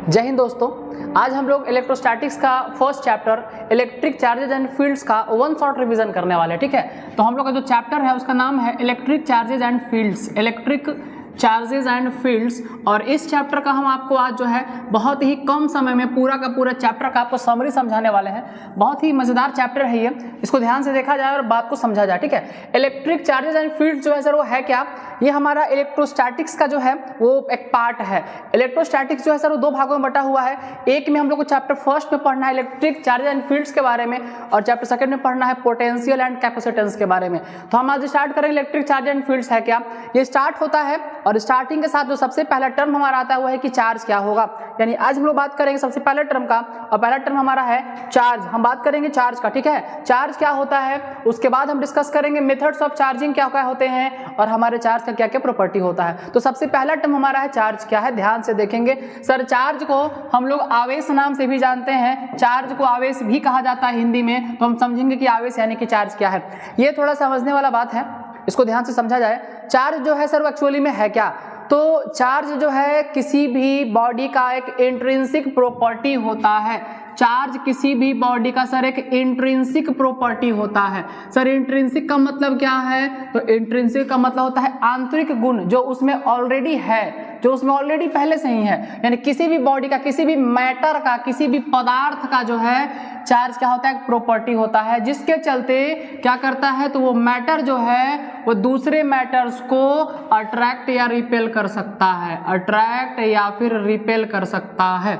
जय हिंद दोस्तों, आज हम लोग इलेक्ट्रोस्टैटिक्स का first chapter electric charges and fields का वन शॉट रिवीजन करने वाले हैं। ठीक है, तो हम लोग का जो चैप्टर है उसका नाम है electric charges and fields, electric charges and fields. और इस चैप्टर का हम आपको आज जो है बहुत ही कम समय में पूरा का पूरा चैप्टर का आपको समरी समझाने वाले हैं। बहुत ही मजेदार चैप्टर है ये, इसको ध्यान से देखा जाए और बात को समझा जाए। ठीक है, इलेक्ट्रिक चार्जेज एंड फील्ड्स जो है सर वो है क्या? ये हमारा इलेक्ट्रोस्टैटिक्स का जो है वो एक पार्ट है। इलेक्ट्रोस्टैटिक्स जो है सर वो दो भागों में बटा हुआ है। एक में हम लोग को चैप्टर फर्स्ट में पढ़ना है इलेक्ट्रिक चार्जेज एंड फील्ड्स के बारे में, और चैप्टर सेकंड में पढ़ना है पोटेंशियल एंड कैपेसिटेंस के बारे में। तो हम आज स्टार्ट करेंगे इलेक्ट्रिक चार्ज एंड फील्ड्स है क्या। ये स्टार्ट होता है और स्टार्टिंग के साथ जो सबसे पहला टर्म हमारा आता है वो है कि चार्ज क्या होगा। यानी आज हम लोग बात करेंगे सबसे पहले टर्म का, और पहला टर्म हमारा है चार्ज। हम बात करेंगे चार्ज का। ठीक है, चार्ज क्या होता है, उसके बाद हम डिस्कस करेंगे मेथड्स ऑफ चार्जिंग क्या क्या होते हैं और हमारे चार्ज का क्या क्या प्रॉपर्टी होता है। तो सबसे पहला टर्म हमारा है चार्ज क्या है, ध्यान से देखेंगे। सर चार्ज को हम लोग आवेश नाम से भी जानते हैं, चार्ज को आवेश भी कहा जाता है हिंदी में। तो हम समझेंगे कि आवेश यानी कि चार्ज क्या है। ये थोड़ा समझने वाला बात है, इसको ध्यान से समझा जाए। चार्ज जो है सर वो एक्चुअली में है क्या? तो चार्ज जो है किसी भी बॉडी का एक इंट्रिंसिक प्रॉपर्टी होता है। चार्ज किसी भी बॉडी का सर एक इंट्रिंसिक प्रॉपर्टी होता है। सर इंट्रिंसिक का मतलब क्या है? तो इंट्रिंसिक का मतलब होता है आंतरिक गुण जो उसमें ऑलरेडी है, जो उसमें ऑलरेडी पहले से ही है। यानी किसी भी बॉडी का, किसी भी मैटर का, किसी भी पदार्थ का जो है चार्ज क्या होता है, एक प्रॉपर्टी होता है, जिसके चलते क्या करता है, तो वो मैटर जो है वो दूसरे मैटर्स को अट्रैक्ट या रिपेल कर सकता है, अट्रैक्ट या फिर रिपेल कर सकता है।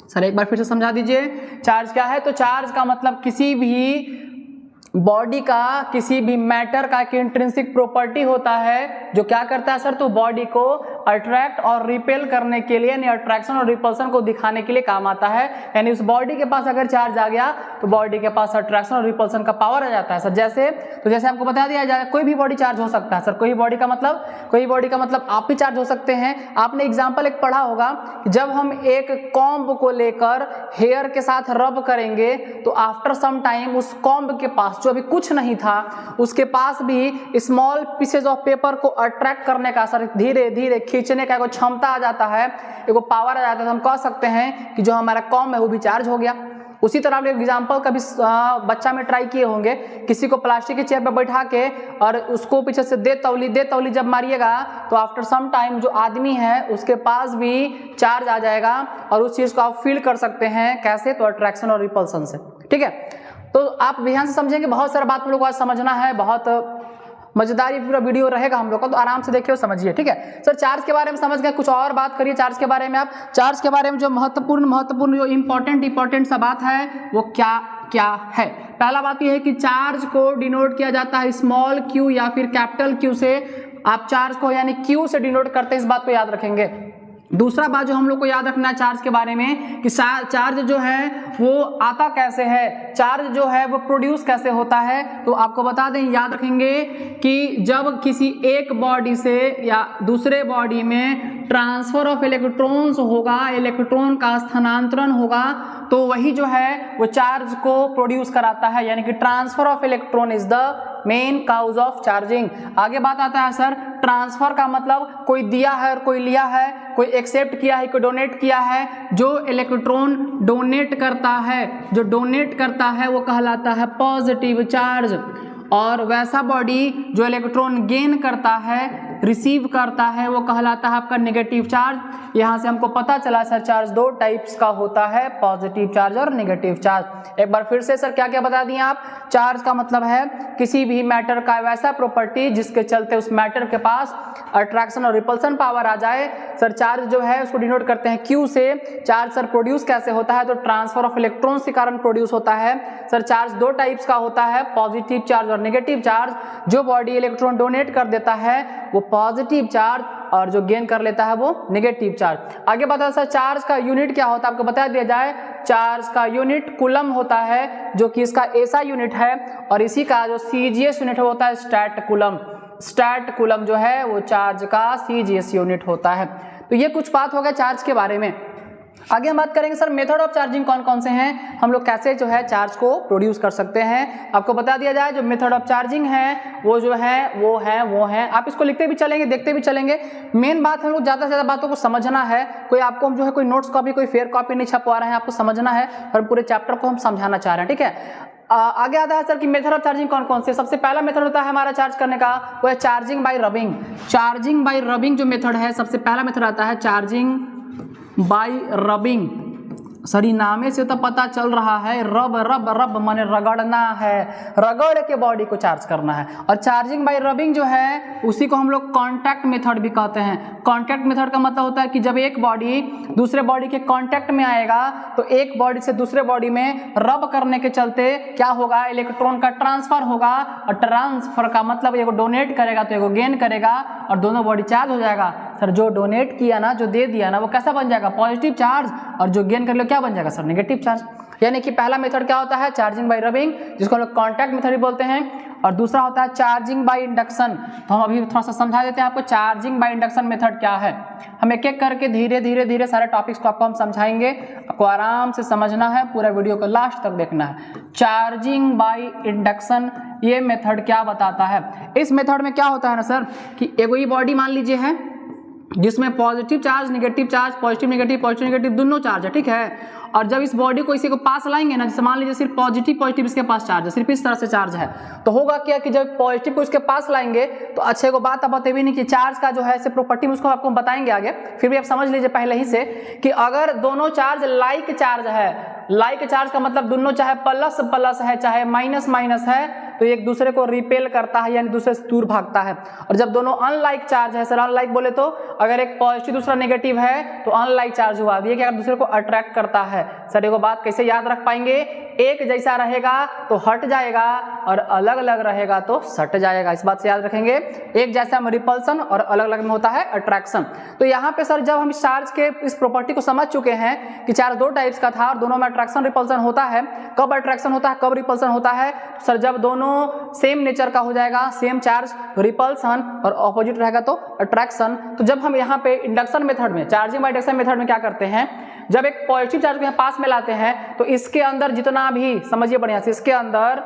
सर एक बार फिर से समझा दीजिए, चार्ज क्या है? तो चार्ज का मतलब किसी भी बॉडी का, किसी भी मैटर का एक इंट्रिंसिक प्रॉपर्टी होता है जो क्या करता है सर, तो बॉडी को अट्रैक्ट और रिपेल करने के लिए, यानी अट्रैक्शन और रिपल्सन को दिखाने के लिए काम आता है। यानी उस बॉडी के पास अगर चार्ज आ गया तो बॉडी के पास अट्रैक्शन और रिपल्सन का पावर आ जाता है सर। जैसे आपको बता दिया जाए, कोई भी बॉडी चार्ज हो सकता है सर। कोई बॉडी का मतलब आप भी चार्ज हो सकते हैं। आपने एग्जाम्पल एक पढ़ा होगा, जब हम एक कॉम्ब को लेकर हेयर के साथ रब करेंगे तो आफ्टर सम टाइम उस कॉम्ब के पास जो अभी कुछ नहीं था उसके पास भी स्मॉल पीसेज ऑफ पेपर को अट्रैक्ट करने का सर, धीरे धीरे खींचने का एक क्षमता आ जाता है, एक पावर आ जाता है। तो हम कह सकते हैं कि जो हमारा कॉम्ब है वो भी चार्ज हो गया। उसी तरह आप एग्जाम्पल कभी बच्चा में ट्राई किए होंगे, किसी को प्लास्टिक की चेयर पर बैठा के और उसको पीछे से दे तौली जब मारिएगा तो आफ्टर सम टाइम जो आदमी है उसके पास भी चार्ज आ जाएगा और उस चीज को आप फील कर सकते हैं। कैसे? तो अट्रैक्शन और रिपल्सन से। ठीक है, तो आप ध्यान से समझेंगे, बहुत सारा बात हम लोग को आज समझना है, बहुत मजेदार ये पूरा वीडियो रहेगा हम लोग का, तो आराम से देखिए और समझिए। ठीक है सर, चार्ज के बारे में समझ गए, कुछ और बात करिए चार्ज के बारे में। आप चार्ज के बारे में जो महत्वपूर्ण जो इंपॉर्टेंट सा बात है वो क्या है? पहला बात यह है कि चार्ज को डिनोट किया जाता है स्मॉल क्यू या फिर कैपिटल क्यू से। आप चार्ज को यानी क्यू से डिनोट करते हैं, इस बात को याद रखेंगे। दूसरा बात जो हम लोग को याद रखना है चार्ज के बारे में कि चार्ज जो है वो आता कैसे है, चार्ज जो है वो प्रोड्यूस कैसे होता है। तो आपको बता दें, याद रखेंगे कि जब किसी एक बॉडी से या दूसरे बॉडी में ट्रांसफर ऑफ इलेक्ट्रॉन्स होगा, इलेक्ट्रॉन का स्थानांतरण होगा, तो वही जो है वो चार्ज को प्रोड्यूस कराता है। यानी कि transfer of electron is the main cause of charging. आगे बात आता है सर, ट्रांसफर का मतलब कोई दिया है और कोई लिया है, कोई एक्सेप्ट किया है, कोई डोनेट किया है। जो इलेक्ट्रॉन डोनेट करता है वो कहलाता है पॉजिटिव चार्ज, और वैसा बॉडी जो इलेक्ट्रॉन गेन करता है, रिसीव करता है, वो कहलाता है आपका नेगेटिव चार्ज। यहाँ से हमको पता चला सर चार्ज दो टाइप्स का होता है, पॉजिटिव चार्ज और नेगेटिव चार्ज। एक बार फिर से सर क्या क्या बता दिए आप? चार्ज का मतलब है किसी भी मैटर का वैसा प्रॉपर्टी जिसके चलते उस मैटर के पास अट्रैक्शन और रिपल्सन पावर आ जाए। सर चार्ज जो है उसको डिनोट करते हैं क्यू से। चार्ज सर प्रोड्यूस कैसे होता है? तो ट्रांसफर ऑफ इलेक्ट्रॉन्स के कारण प्रोड्यूस होता है। सर चार्ज दो टाइप्स का होता है, पॉजिटिव चार्ज और नेगेटिव चार्ज। जो बॉडी इलेक्ट्रॉन डोनेट कर देता है वो पॉजिटिव चार्ज, और जो गेन कर लेता है वो नेगेटिव चार्ज। आगे बता सर चार्ज का यूनिट क्या होता है, आपको बता दिया जाए। चार्ज का यूनिट कूलम होता है, जो कि इसका ऐसा यूनिट है, और इसी का जो सीजीएस यूनिट होता है स्टैट कूलम जो है वो चार्ज का सीजीएस यूनिट होता है। तो ये कुछ बात होगा चार्ज के बारे में। आगे हम बात करेंगे सर मेथड ऑफ चार्जिंग कौन कौन से हैं, हम लोग कैसे जो है चार्ज को प्रोड्यूस कर सकते हैं। आपको बता दिया जाए जो मेथड ऑफ चार्जिंग है वो जो है वो है आप इसको लिखते भी चलेंगे, देखते भी चलेंगे। मेन बात हम लोग ज़्यादा से ज़्यादा बातों को समझना है। कोई आपको हम जो है कोई नोट्स कॉपी कोई फेयर कॉपी नहीं छपवा रहे हैं, आपको समझना है और पूरे चैप्टर को हम समझाना चाह रहे हैं, ठीक है। आगे आता है सर कि मेथड ऑफ चार्जिंग कौन कौन से। सबसे पहला मेथड होता है हमारा चार्ज करने का, वो है charging by rubbing. Charging by rubbing जो मेथड है, सबसे पहला मेथड आता है चार्जिंग बाय रबिंग। सर नामे से तो पता चल रहा है रब रब रब माने रगड़ना है, रगड़ के बॉडी को चार्ज करना है। और चार्जिंग बाय रबिंग जो है उसी को हम लोग कॉन्टैक्ट मेथड भी कहते हैं। कॉन्टैक्ट मेथड का मतलब होता है कि जब एक बॉडी दूसरे बॉडी के कॉन्टैक्ट में आएगा तो एक बॉडी से दूसरे बॉडी में रब करने के चलते क्या होगा, इलेक्ट्रॉन का ट्रांसफर होगा। और ट्रांसफर का मतलब एगो डोनेट करेगा तो एगो गेन करेगा और दोनों बॉडी चार्ज हो जाएगा। सर जो डोनेट किया ना, जो दे दिया ना, वो कैसा बन जाएगा, पॉजिटिव चार्ज, और जो गेन कर लो क्या बन जाएगा सर, नेगेटिव चार्ज। यानी कि पहला मेथड क्या होता है चार्जिंग बाय रबिंग, जिसको हम लोग कॉन्टैक्ट मेथड भी बोलते हैं। और दूसरा होता है चार्जिंग बाय इंडक्शन। तो हम अभी थोड़ा सा समझा देते हैं आपको चार्जिंग बाय इंडक्शन मेथड क्या है। हम एक एक करके धीरे धीरे धीरे सारे टॉपिक्स को आपको हम समझाएंगे, आपको आराम से समझना है, पूरा वीडियो को लास्ट तक देखना है। चार्जिंग बाय इंडक्शन ये मेथड क्या बताता है। इस मेथड में क्या होता है ना सर कि एगो ही बॉडी मान लीजिए है जिसमें positive charge negative charge, positive negative दोनों चार्ज है, ठीक है। और जब इस बॉडी को इसी को पास लाएंगे ना, जैसे मान लीजिए सिर्फ पॉजिटिव इसके पास चार्ज है, सिर्फ इस तरह से चार्ज है, तो होगा क्या कि जब पॉजिटिव को इसके पास लाएंगे तो अच्छे को बात आप बतेवी नहीं कि चार्ज का जो है ऐसे प्रॉपर्टी उसको आपको बताएंगे आगे, फिर भी आप समझ लीजिए पहले ही से कि अगर दोनों चार्ज लाइक चार्ज है, लाइक चार्ज का मतलब दोनों चाहे प्लस प्लस है चाहे माइनस माइनस है, तो एक दूसरे को रिपेल करता है यानी दूसरे से दूर भागता है। और जब दोनों अनलाइक चार्ज है, सर अनलाइक बोले तो अगर एक पॉजिटिव दूसरा नेगेटिव है तो अनलाइक चार्ज हुआ, ये क्या दूसरे को अट्रैक्ट करता है। सर एगो बात कैसे याद रख पाएंगे, एक जैसा रहेगा तो हट जाएगा और अलग अलग रहेगा तो सट जाएगा, इस बात से याद रखेंगे। एक जैसा में रिपल्सन और अलग अलग में होता है अट्रैक्शन। तो यहाँ पे सर जब हम इस चार्ज के इस प्रॉपर्टी को समझ चुके हैं कि चार्ज दो टाइप्स का था और दोनों में अट्रैक्शन रिपल्सन होता है, कब अट्रैक्शन होता है कब रिपल्सन होता है, सर जब दोनों सेम नेचर का हो जाएगा, सेम चार्ज रिपल्सन और ऑपोजिट रहेगा तो अट्रैक्शन। तो जब हम यहाँ पे इंडक्शन मेथड में, चार्जिंग बाय इंडक्शन मेथड में क्या करते हैं, जब एक पॉजिटिव चार्ज को यहाँ पास में लाते हैं तो इसके अंदर जितना भी, समझिए बढ़िया से, इसके अंदर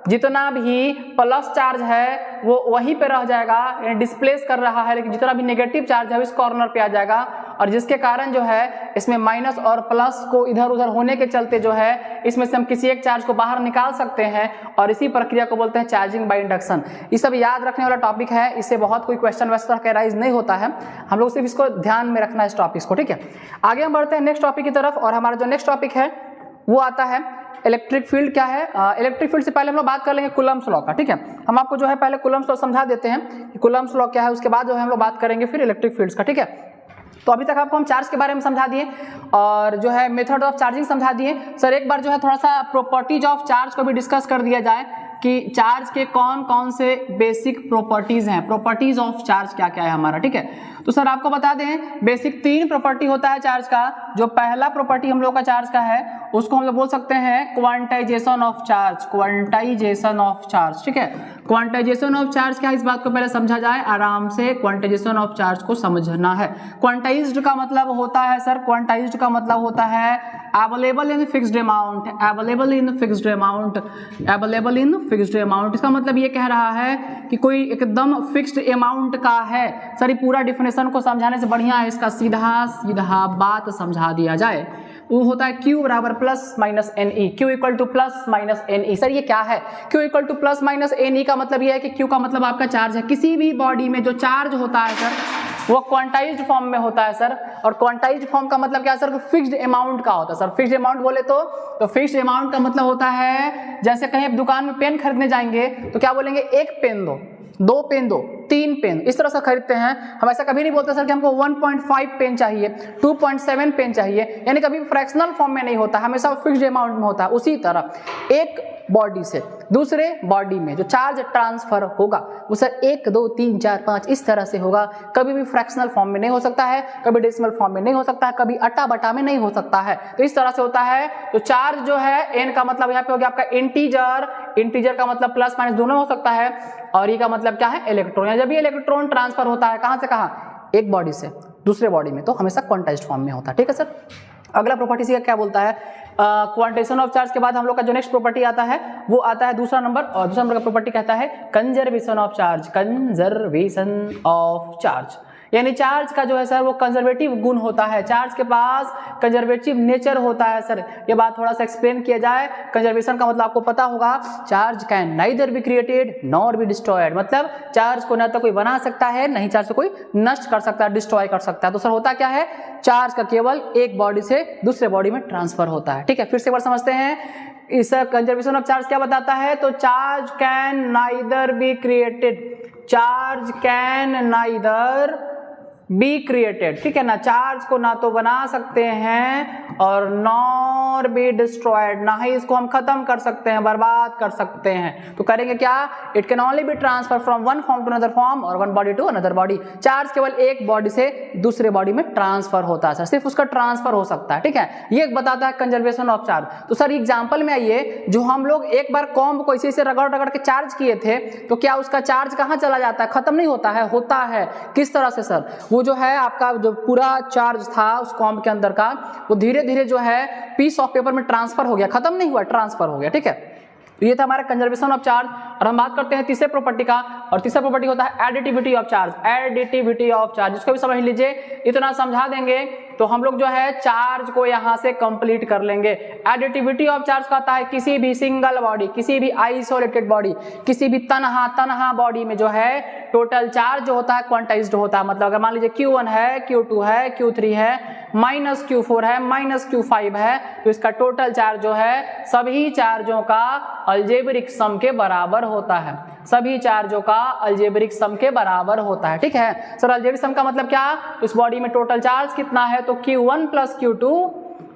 जितना भी प्लस चार्ज है वो वहीं पे रह जाएगा, डिस्प्लेस कर रहा है, लेकिन जितना भी नेगेटिव चार्ज है इस कॉर्नर पे आ जाएगा। और जिसके कारण जो है इसमें माइनस और प्लस को इधर उधर होने के चलते जो है इसमें से हम किसी एक चार्ज को बाहर निकाल सकते हैं और इसी प्रक्रिया को बोलते हैं चार्जिंग बाय इंडक्शन। ये सब याद रखने वाला टॉपिक है, इससे बहुत कोई क्वेश्चन वैसा का राइज नहीं होता है, हम लोग सिर्फ इसको ध्यान में रखना है इस टॉपिक्स को, ठीक है। आगे हम बढ़ते हैं नेक्स्ट टॉपिक की तरफ और हमारा जो नेक्स्ट टॉपिक है वो आता है इलेक्ट्रिक फील्ड क्या है। इलेक्ट्रिक फील्ड से पहले हम लोग बात कर लेंगे कूलम्ब्स लॉ का, ठीक है। हम आपको जो है पहले कूलम्ब्स लॉ समझा देते हैं कि कूलम्ब्स लॉ क्या है, उसके बाद जो है हम लोग बात करेंगे फिर इलेक्ट्रिक फील्ड्स का, ठीक है। तो अभी तक आपको हम चार्ज के बारे में समझा दिए और जो है मेथड ऑफ चार्जिंग समझा दिए। सर एक बार जो है थोड़ा सा प्रॉपर्टीज ऑफ चार्ज को भी डिस्कस कर दिया जाए कि चार्ज के कौन कौन से बेसिक प्रॉपर्टीज हैं, प्रॉपर्टीज ऑफ चार्ज क्या क्या है हमारा, ठीक है। तो सर आपको बता दें बेसिक 3 प्रॉपर्टी होता है चार्ज का। जो पहला प्रॉपर्टी हम लोग का चार्ज का है उसको हम लोग बोल सकते हैं quantization of charge, quantization of charge, ठीक है। क्वांटाइजेशन ऑफ चार्ज क्या है इस बात को पहले समझा जाए आराम से, क्वांटाइजेशन ऑफ चार्ज को समझना है। क्वांटाइज्ड का मतलब होता है सर, क्वांटाइज्ड का मतलब होता है available in fixed amount, available in fixed amount, available in fixed amount. इसका मतलब ये कह रहा है कि कोई एकदम फिक्स्ड अमाउंट का है। सर ये पूरा डिफिनेशन को समझाने से बढ़िया है इसका सीधा सीधा बात समझा दिया जाए, वो होता है Q बराबर plus minus N E, Q equal to plus minus N E. Sir ये क्या है, Q equal to plus minus N E का मतलब ये है कि Q का मतलब आपका चार्ज है। किसी भी बॉडी में जो चार्ज होता है सर वो क्वांटाइज्ड फॉर्म में होता है सर, और क्वांटाइज्ड फॉर्म का मतलब क्या है सर, फिक्स्ड अमाउंट का होता है सर। फिक्स्ड अमाउंट बोले तो फिक्स्ड अमाउंट का मतलब होता है जैसे कहीं आप दुकान में पेन खरीदने जाएंगे तो क्या बोलेंगे, एक पेन दो, 2 पेन दो, 3 पेन, इस तरह से खरीदते हैं हम। ऐसा कभी नहीं बोलते सर कि हमको 1.5 पेन चाहिए, 2.7 पेन चाहिए, यानी कभी फ्रैक्शनल फॉर्म में नहीं होता, हमेशा फिक्स्ड अमाउंट में होता है। उसी तरह एक बॉडी से दूसरे बॉडी में जो चार्ज ट्रांसफर होगा वो सर 1 2 3 4 5 इस तरह से होगा, कभी भी फ्रैक्शनल फॉर्म में नहीं हो सकता है, कभी डेसिमल फॉर्म में नहीं हो सकता है, कभी अटा बटा में नहीं हो सकता है। तो इस तरह से होता है। तो चार्ज जो है एन का मतलब यहाँ पे हो गया आपका इंटीजर, इंटीजर का मतलब प्लस माइनस दोनों हो सकता है, और ई का मतलब क्या है, इलेक्ट्रॉन। जब ये इलेक्ट्रॉन ट्रांसफर होता है कहां से कहां, एक बॉडी से दूसरे बॉडी में, तो हमेशा क्वांटाइज्ड फॉर्म में होता है, ठीक है सर। अगला प्रॉपर्टी सी क्या बोलता है, क्वांटाइजेशन ऑफ चार्ज के बाद हम लोग का जो नेक्स्ट प्रॉपर्टी आता है वो आता है दूसरा नंबर, और दूसरा नंबर का प्रॉपर्टी कहता है conservation of charge. Conservation of charge यानी चार्ज का जो है सर वो कंजर्वेटिव गुण होता है, चार्ज के पास कंजर्वेटिव नेचर होता है। सर ये बात थोड़ा सा एक्सप्लेन किया जाए, कंजर्वेशन का मतलब आपको पता होगा, charge can neither be created nor be destroyed, मतलब चार्ज को न तो कोई बना सकता है नहीं चार्ज को कोई नष्ट कर सकता है, डिस्ट्रॉय कर सकता है। तो सर होता क्या है, चार्ज का केवल एक बॉडी से दूसरे बॉडी में ट्रांसफर होता है। ठीक है, फिर से एक बार समझते हैं इस कंजर्वेशन ऑफ चार्ज क्या बताता है। तो charge can neither be created, charge can neither be created, ठीक है ना, चार्ज को ना तो बना सकते हैं और नॉर बी डिस्ट्रॉयड, ना ही इसको हम खत्म कर सकते हैं, बर्बाद कर सकते हैं। तो करेंगे क्या, it can only be transfer from one form to another form और one body to another body. Charge केवल एक बॉडी से दूसरे बॉडी में ट्रांसफर होता है सर, सिर्फ उसका ट्रांसफर हो सकता है। ठीक है, ये बताता है कंजर्वेशन ऑफ चार्ज। तो सर एग्जाम्पल में आइए, जो हम लोग एक बार कॉम्ब को इसी से रगड़ रगड़ के चार्ज किए थे तो क्या उसका चार्ज कहाँ चला जाता है, खत्म नहीं होता है, होता है। किस तरह से सर, वो जो है आपका जो पूरा चार्ज था उस कॉम्ब के अंदर का, वो धीरे धीरे जो है पीस ऑफ पेपर में ट्रांसफर हो गया, खत्म नहीं हुआ, ट्रांसफर हो गया। ठीक है, तो ये था हमारा कंजर्वेशन ऑफ चार्ज। और हम बात करते हैं तीसरे प्रॉपर्टी का, और तीसरा प्रॉपर्टी होता है additivity of charge. Additivity of charge, इसको भी समझ लीजिए, इतना समझा देंगे तो हम लोग जो है चार्ज को यहां से कंप्लीट कर लेंगे। एडिटिविटी ऑफ चार्ज कहता है किसी भी सिंगल बॉडी, किसी भी आइसोलेटेड बॉडी, किसी भी तनहा बॉडी में जो है टोटल चार्ज जो होता है क्वांटाइज्ड होता है। मतलब अगर मान लीजिए Q1 है, Q2 है, Q3 है, माइनस Q4 है, माइनस Q5 है, तो इसका टोटल चार्ज जो है सभी चार्जों का अलजेब्रिक सम के बराबर होता है, सभी चार्जों का अलजेब्रिक सम के बराबर होता है। ठीक है सर, अलजेब्रिक सम का मतलब क्या, इस बॉडी में टोटल चार्ज कितना है, तो Q1 plus Q2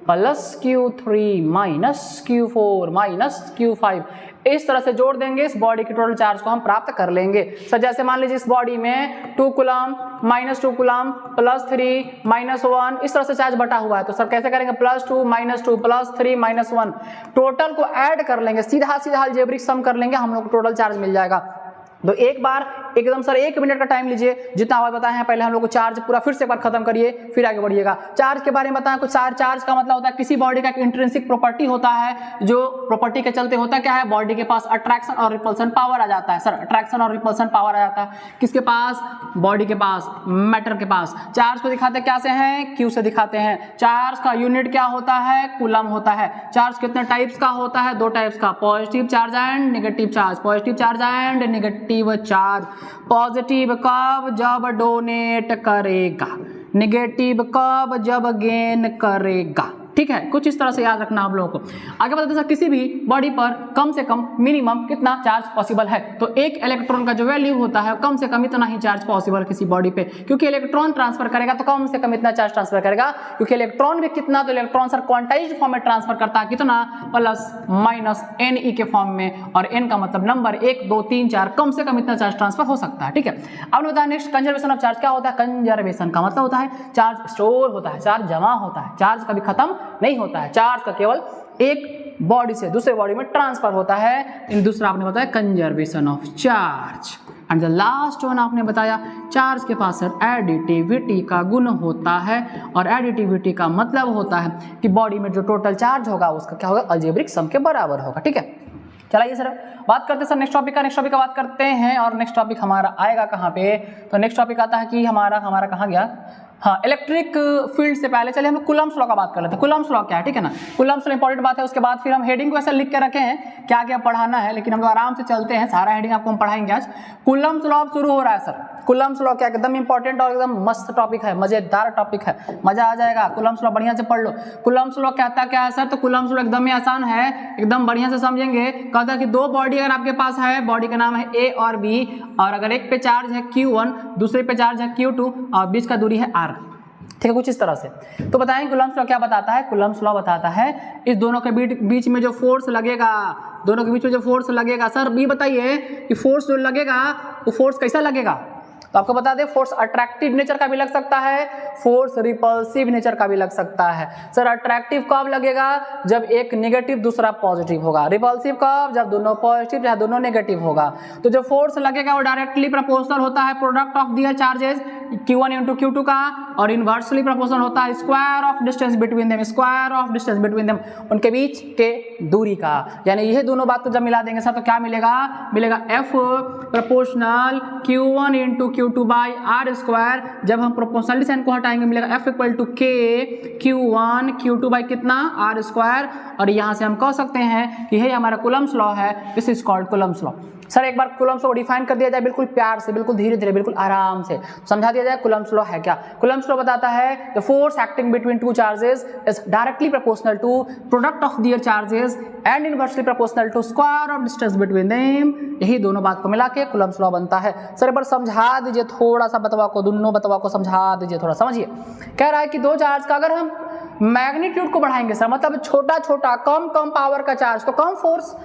plus Q3 minus Q4 minus Q5, इस तरह से जोड़ देंगे, इस बॉडी के टोटल चार्ज को हम प्राप्त कर लेंगे। सर जैसे मान लीजिए इस बॉडी में 2 coulomb minus 2 coulomb plus 3 minus 1, इस तरह से चार्ज बटा हुआ है। तो सर कैसे करेंगे, plus 2 minus 2 plus 3 minus 1, total को ऐड कर लेंगे, सीधा सीधा अलजेब्रिक सम कर लेंगे, हम लोग को टोटल चार्ज मिल जाएगा। तो एक बार एकदम सर 1 मिनट का टाइम लीजिए, जितना आवाज बताए हैं पहले हम लोग को चार्ज पूरा फिर से एक बार खत्म करिए, फिर आगे बढ़िएगा। चार्ज के बारे में बताएं कुछ। चार्ज का मतलब होता है किसी बॉडी का एक इंट्रिंसिक प्रॉपर्टी होता है, जो प्रॉपर्टी के चलते होता क्या है, बॉडी के पास अट्रैक्शन और रिपल्सन पावर आ जाता है। सर अट्रैक्शन और रिपल्सन पावर आ जाता है किसके पास, बॉडी के पास, मैटर के पास। चार्ज को दिखाते क्या से हैं, Q से दिखाते हैं। चार्ज का यूनिट क्या होता है, कूलम होता है। चार्ज कितने टाइप्स का होता है, 2 टाइप्स का, positive charge and negative charge. Positive charge and negative charge. Positive कब, जब डोनेट करेगा, नेगेटिव कब, जब गेन करेगा। ठीक है, कुछ इस तरह से याद रखना आप लोगों को। आगे बताते हैं किसी भी बॉडी पर कम से कम मिनिमम कितना चार्ज पॉसिबल है, तो एक इलेक्ट्रॉन का जो वैल्यू होता है कम से कम इतना ही चार्ज पॉसिबल किसी बॉडी पे, क्योंकि इलेक्ट्रॉन ट्रांसफर करेगा तो कम से कम इतना चार्ज ट्रांसफर करेगा, क्योंकि इलेक्ट्रॉन भी कितना, तो इलेक्ट्रॉन सर क्वांटाइज्ड फॉर्म में ट्रांसफर करता है कितना, प्लस माइनस Ne के फॉर्म में, और n का मतलब नंबर 1 2 3 4, कम से कम इतना चार्ज ट्रांसफर हो सकता है। ठीक है, अब बताएं नेक्स्ट कंजर्वेशन ऑफ चार्ज क्या होता है। कंजर्वेशन का मतलब होता है चार्ज स्टोर होता है, चार्ज जमा होता है, चार्ज कभी खत्म नहीं होता है, चार्ज का केवल एक बॉडी से दूसरे बॉडी में ट्रांसफर होता है। इन दूसरा आपने बताया conservation of charge. And the last one आपने बताया चार्ज के पास सर एडिटिविटी का गुण होता है, और एडिटिविटी का मतलब होता है कि बॉडी में जो टोटल चार्ज होगा उसका क्या होगा, अलजेब्रिक सम के बराबर होगा। ठीक है, चलिए सर बात करते हैं सर नेक्स्ट टॉपिक का। नेक्स्ट टॉपिक का बात करते हैं, और नेक्स्ट टॉपिक हमारा आएगा कहाँ पे, तो नेक्स्ट टॉपिक आता है कि हमारा कहाँ गया, हाँ इलेक्ट्रिक फील्ड से पहले चलिए हम कूलम्ब्स लॉ का बात कर लेते हैं। कूलम्ब्स लॉ क्या है, ठीक है ना, कूलम्ब्स लॉ इंपॉर्टेंट बात है। उसके बाद फिर हम हेडिंग को ऐसा लिख के रखे हैं क्या क्या पढ़ाना है, लेकिन हम लोग आराम से चलते हैं, सारा हेडिंग आपको हम पढ़ाएंगे आज। कूलम्ब्स लॉ शुरू हो रहा है सर। कूलम्ब्स लॉ क्या एकदम इंपॉर्टेंट और एकदम मस्त टॉपिक है, मजेदार टॉपिक है, मजा आ जाएगा। कूलम्ब्स लॉ बढ़िया से पढ़ लो। कूलम्ब्स लॉ कहता क्या है सर, तो कूलम्ब्स लॉ एकदम ही आसान है, एकदम बढ़िया से समझेंगे। कहता है कि 2 बॉडी अगर आपके पास है, बॉडी का नाम है A और B, और अगर एक पे चार्ज है Q1, दूसरे पे चार्ज है Q2, और बीच का दूरी है R। ठीक है, कुछ इस तरह से। तो बताएं कूलम्ब्स लॉ क्या बताता है। कूलम्ब्स लॉ बताता है इस दोनों के बीच में जो फोर्स लगेगा, दोनों के बीच में जो फोर्स लगेगा, सर भी बताइए कि फोर्स जो लगेगा वो फोर्स कैसा लगेगा। तो आपको बता दें फोर्स अट्रैक्टिव नेचर का भी लग सकता है, फोर्स रिपल्सिव नेचर का भी लग सकता है। सर अट्रैक्टिव कब लगेगा, जब एक नेगेटिव दूसरा पॉजिटिव होगा। रिपल्सिव कब, जब दोनों पॉजिटिव या दोनों नेगेटिव होगा। तो जो फोर्स लगेगा वो डायरेक्टली प्रोपोर्शनल होता है product of their charges Q1 into Q2 का, और इनवर्सली प्रोपोर्शनल होता है square of distance between them, square of distance between them, उनके बीच के दूरी का। यानी यह दोनों बात को जब मिला देंगे सर तो क्या मिलेगा, मिलेगा F proportional Q1 into Q2 by R square. जब हम प्रोपोर्शनल साइन को हटाएंगे मिलेगा F equal to K Q1 Q2 by कितना आर स्क्वायर। और यहाँ से हम कह सकते हैं कि यही हमारा कूलम्ब्स लॉ है, this is called Coulomb's law. Sir एक बार कूलम्ब्स लॉ डिफाइन कर दिया जाए बिल्कुल प्यार से, बिल्कुल धीरे धीरे, बिल्कुल आराम से समझा दिया जाए कूलम्ब्स लॉ है क्या। कूलम्ब्स लॉ बताता है the force acting between two charges is directly proportional to product of their charges and inversely proportional to square of distance between them. यही दोनों बात को मिला के कूलम्ब्स लॉ बनता है। सर एक बार समझा दीजिए थोड़ा सा बतवा को, दोनों बतवा को समझा दीजिए थोड़ा, समझिए। कह रहा है कि दो चार्ज का अगर हम मैग्नीट्यूड को बढ़ाएंगे सर, मतलब छोटा छोटा कम कम पावर का चार्ज तो कम फोर्स,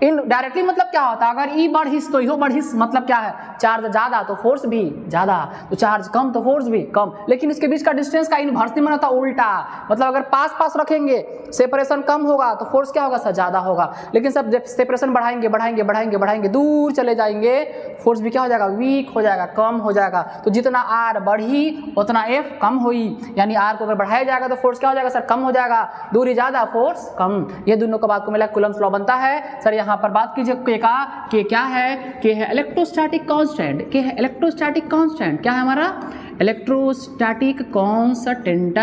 इन डायरेक्टली मतलब क्या होता है, अगर ई बढ़िस तो इहो बढ़िस, मतलब क्या है, चार्ज ज्यादा तो फोर्स भी ज्यादा, तो चार्ज कम तो फोर्स भी कम। लेकिन इसके बीच का डिस्टेंस का इनवर्सली माना था उल्टा, मतलब अगर पास पास रखेंगे सेपरेशन कम होगा तो फोर्स क्या होगा सर, ज्यादा होगा। लेकिन सब जब सेपरेशन बढ़ाएंगे बढ़ाएंगे बढ़ाएंगे बढ़ाएंगे दूर चले जाएंगे, फोर्स भी क्या हो जाएगा, वीक हो जाएगा, कम हो जाएगा। तो जितना आर बढ़ी उतना एफ कम हुई, यानी आर को अगर बढ़ाया जाएगा तो फोर्स क्या हो जाएगा सर, कम हो जाएगा, दूरी ज्यादा फोर्स कम। ये दोनों का बात को मिला कूलम्ब्स लॉ बनता है। सर यहाँ पर बात कीजिए के का, के क्या है, के है इलेक्ट्रोस्टैटिक कांस्टेंट, के है इलेक्ट्रोस्टैटिक कांस्टेंट, क्या है हमारा इलेक्ट्रोस्टैटिक कांस्टेंट।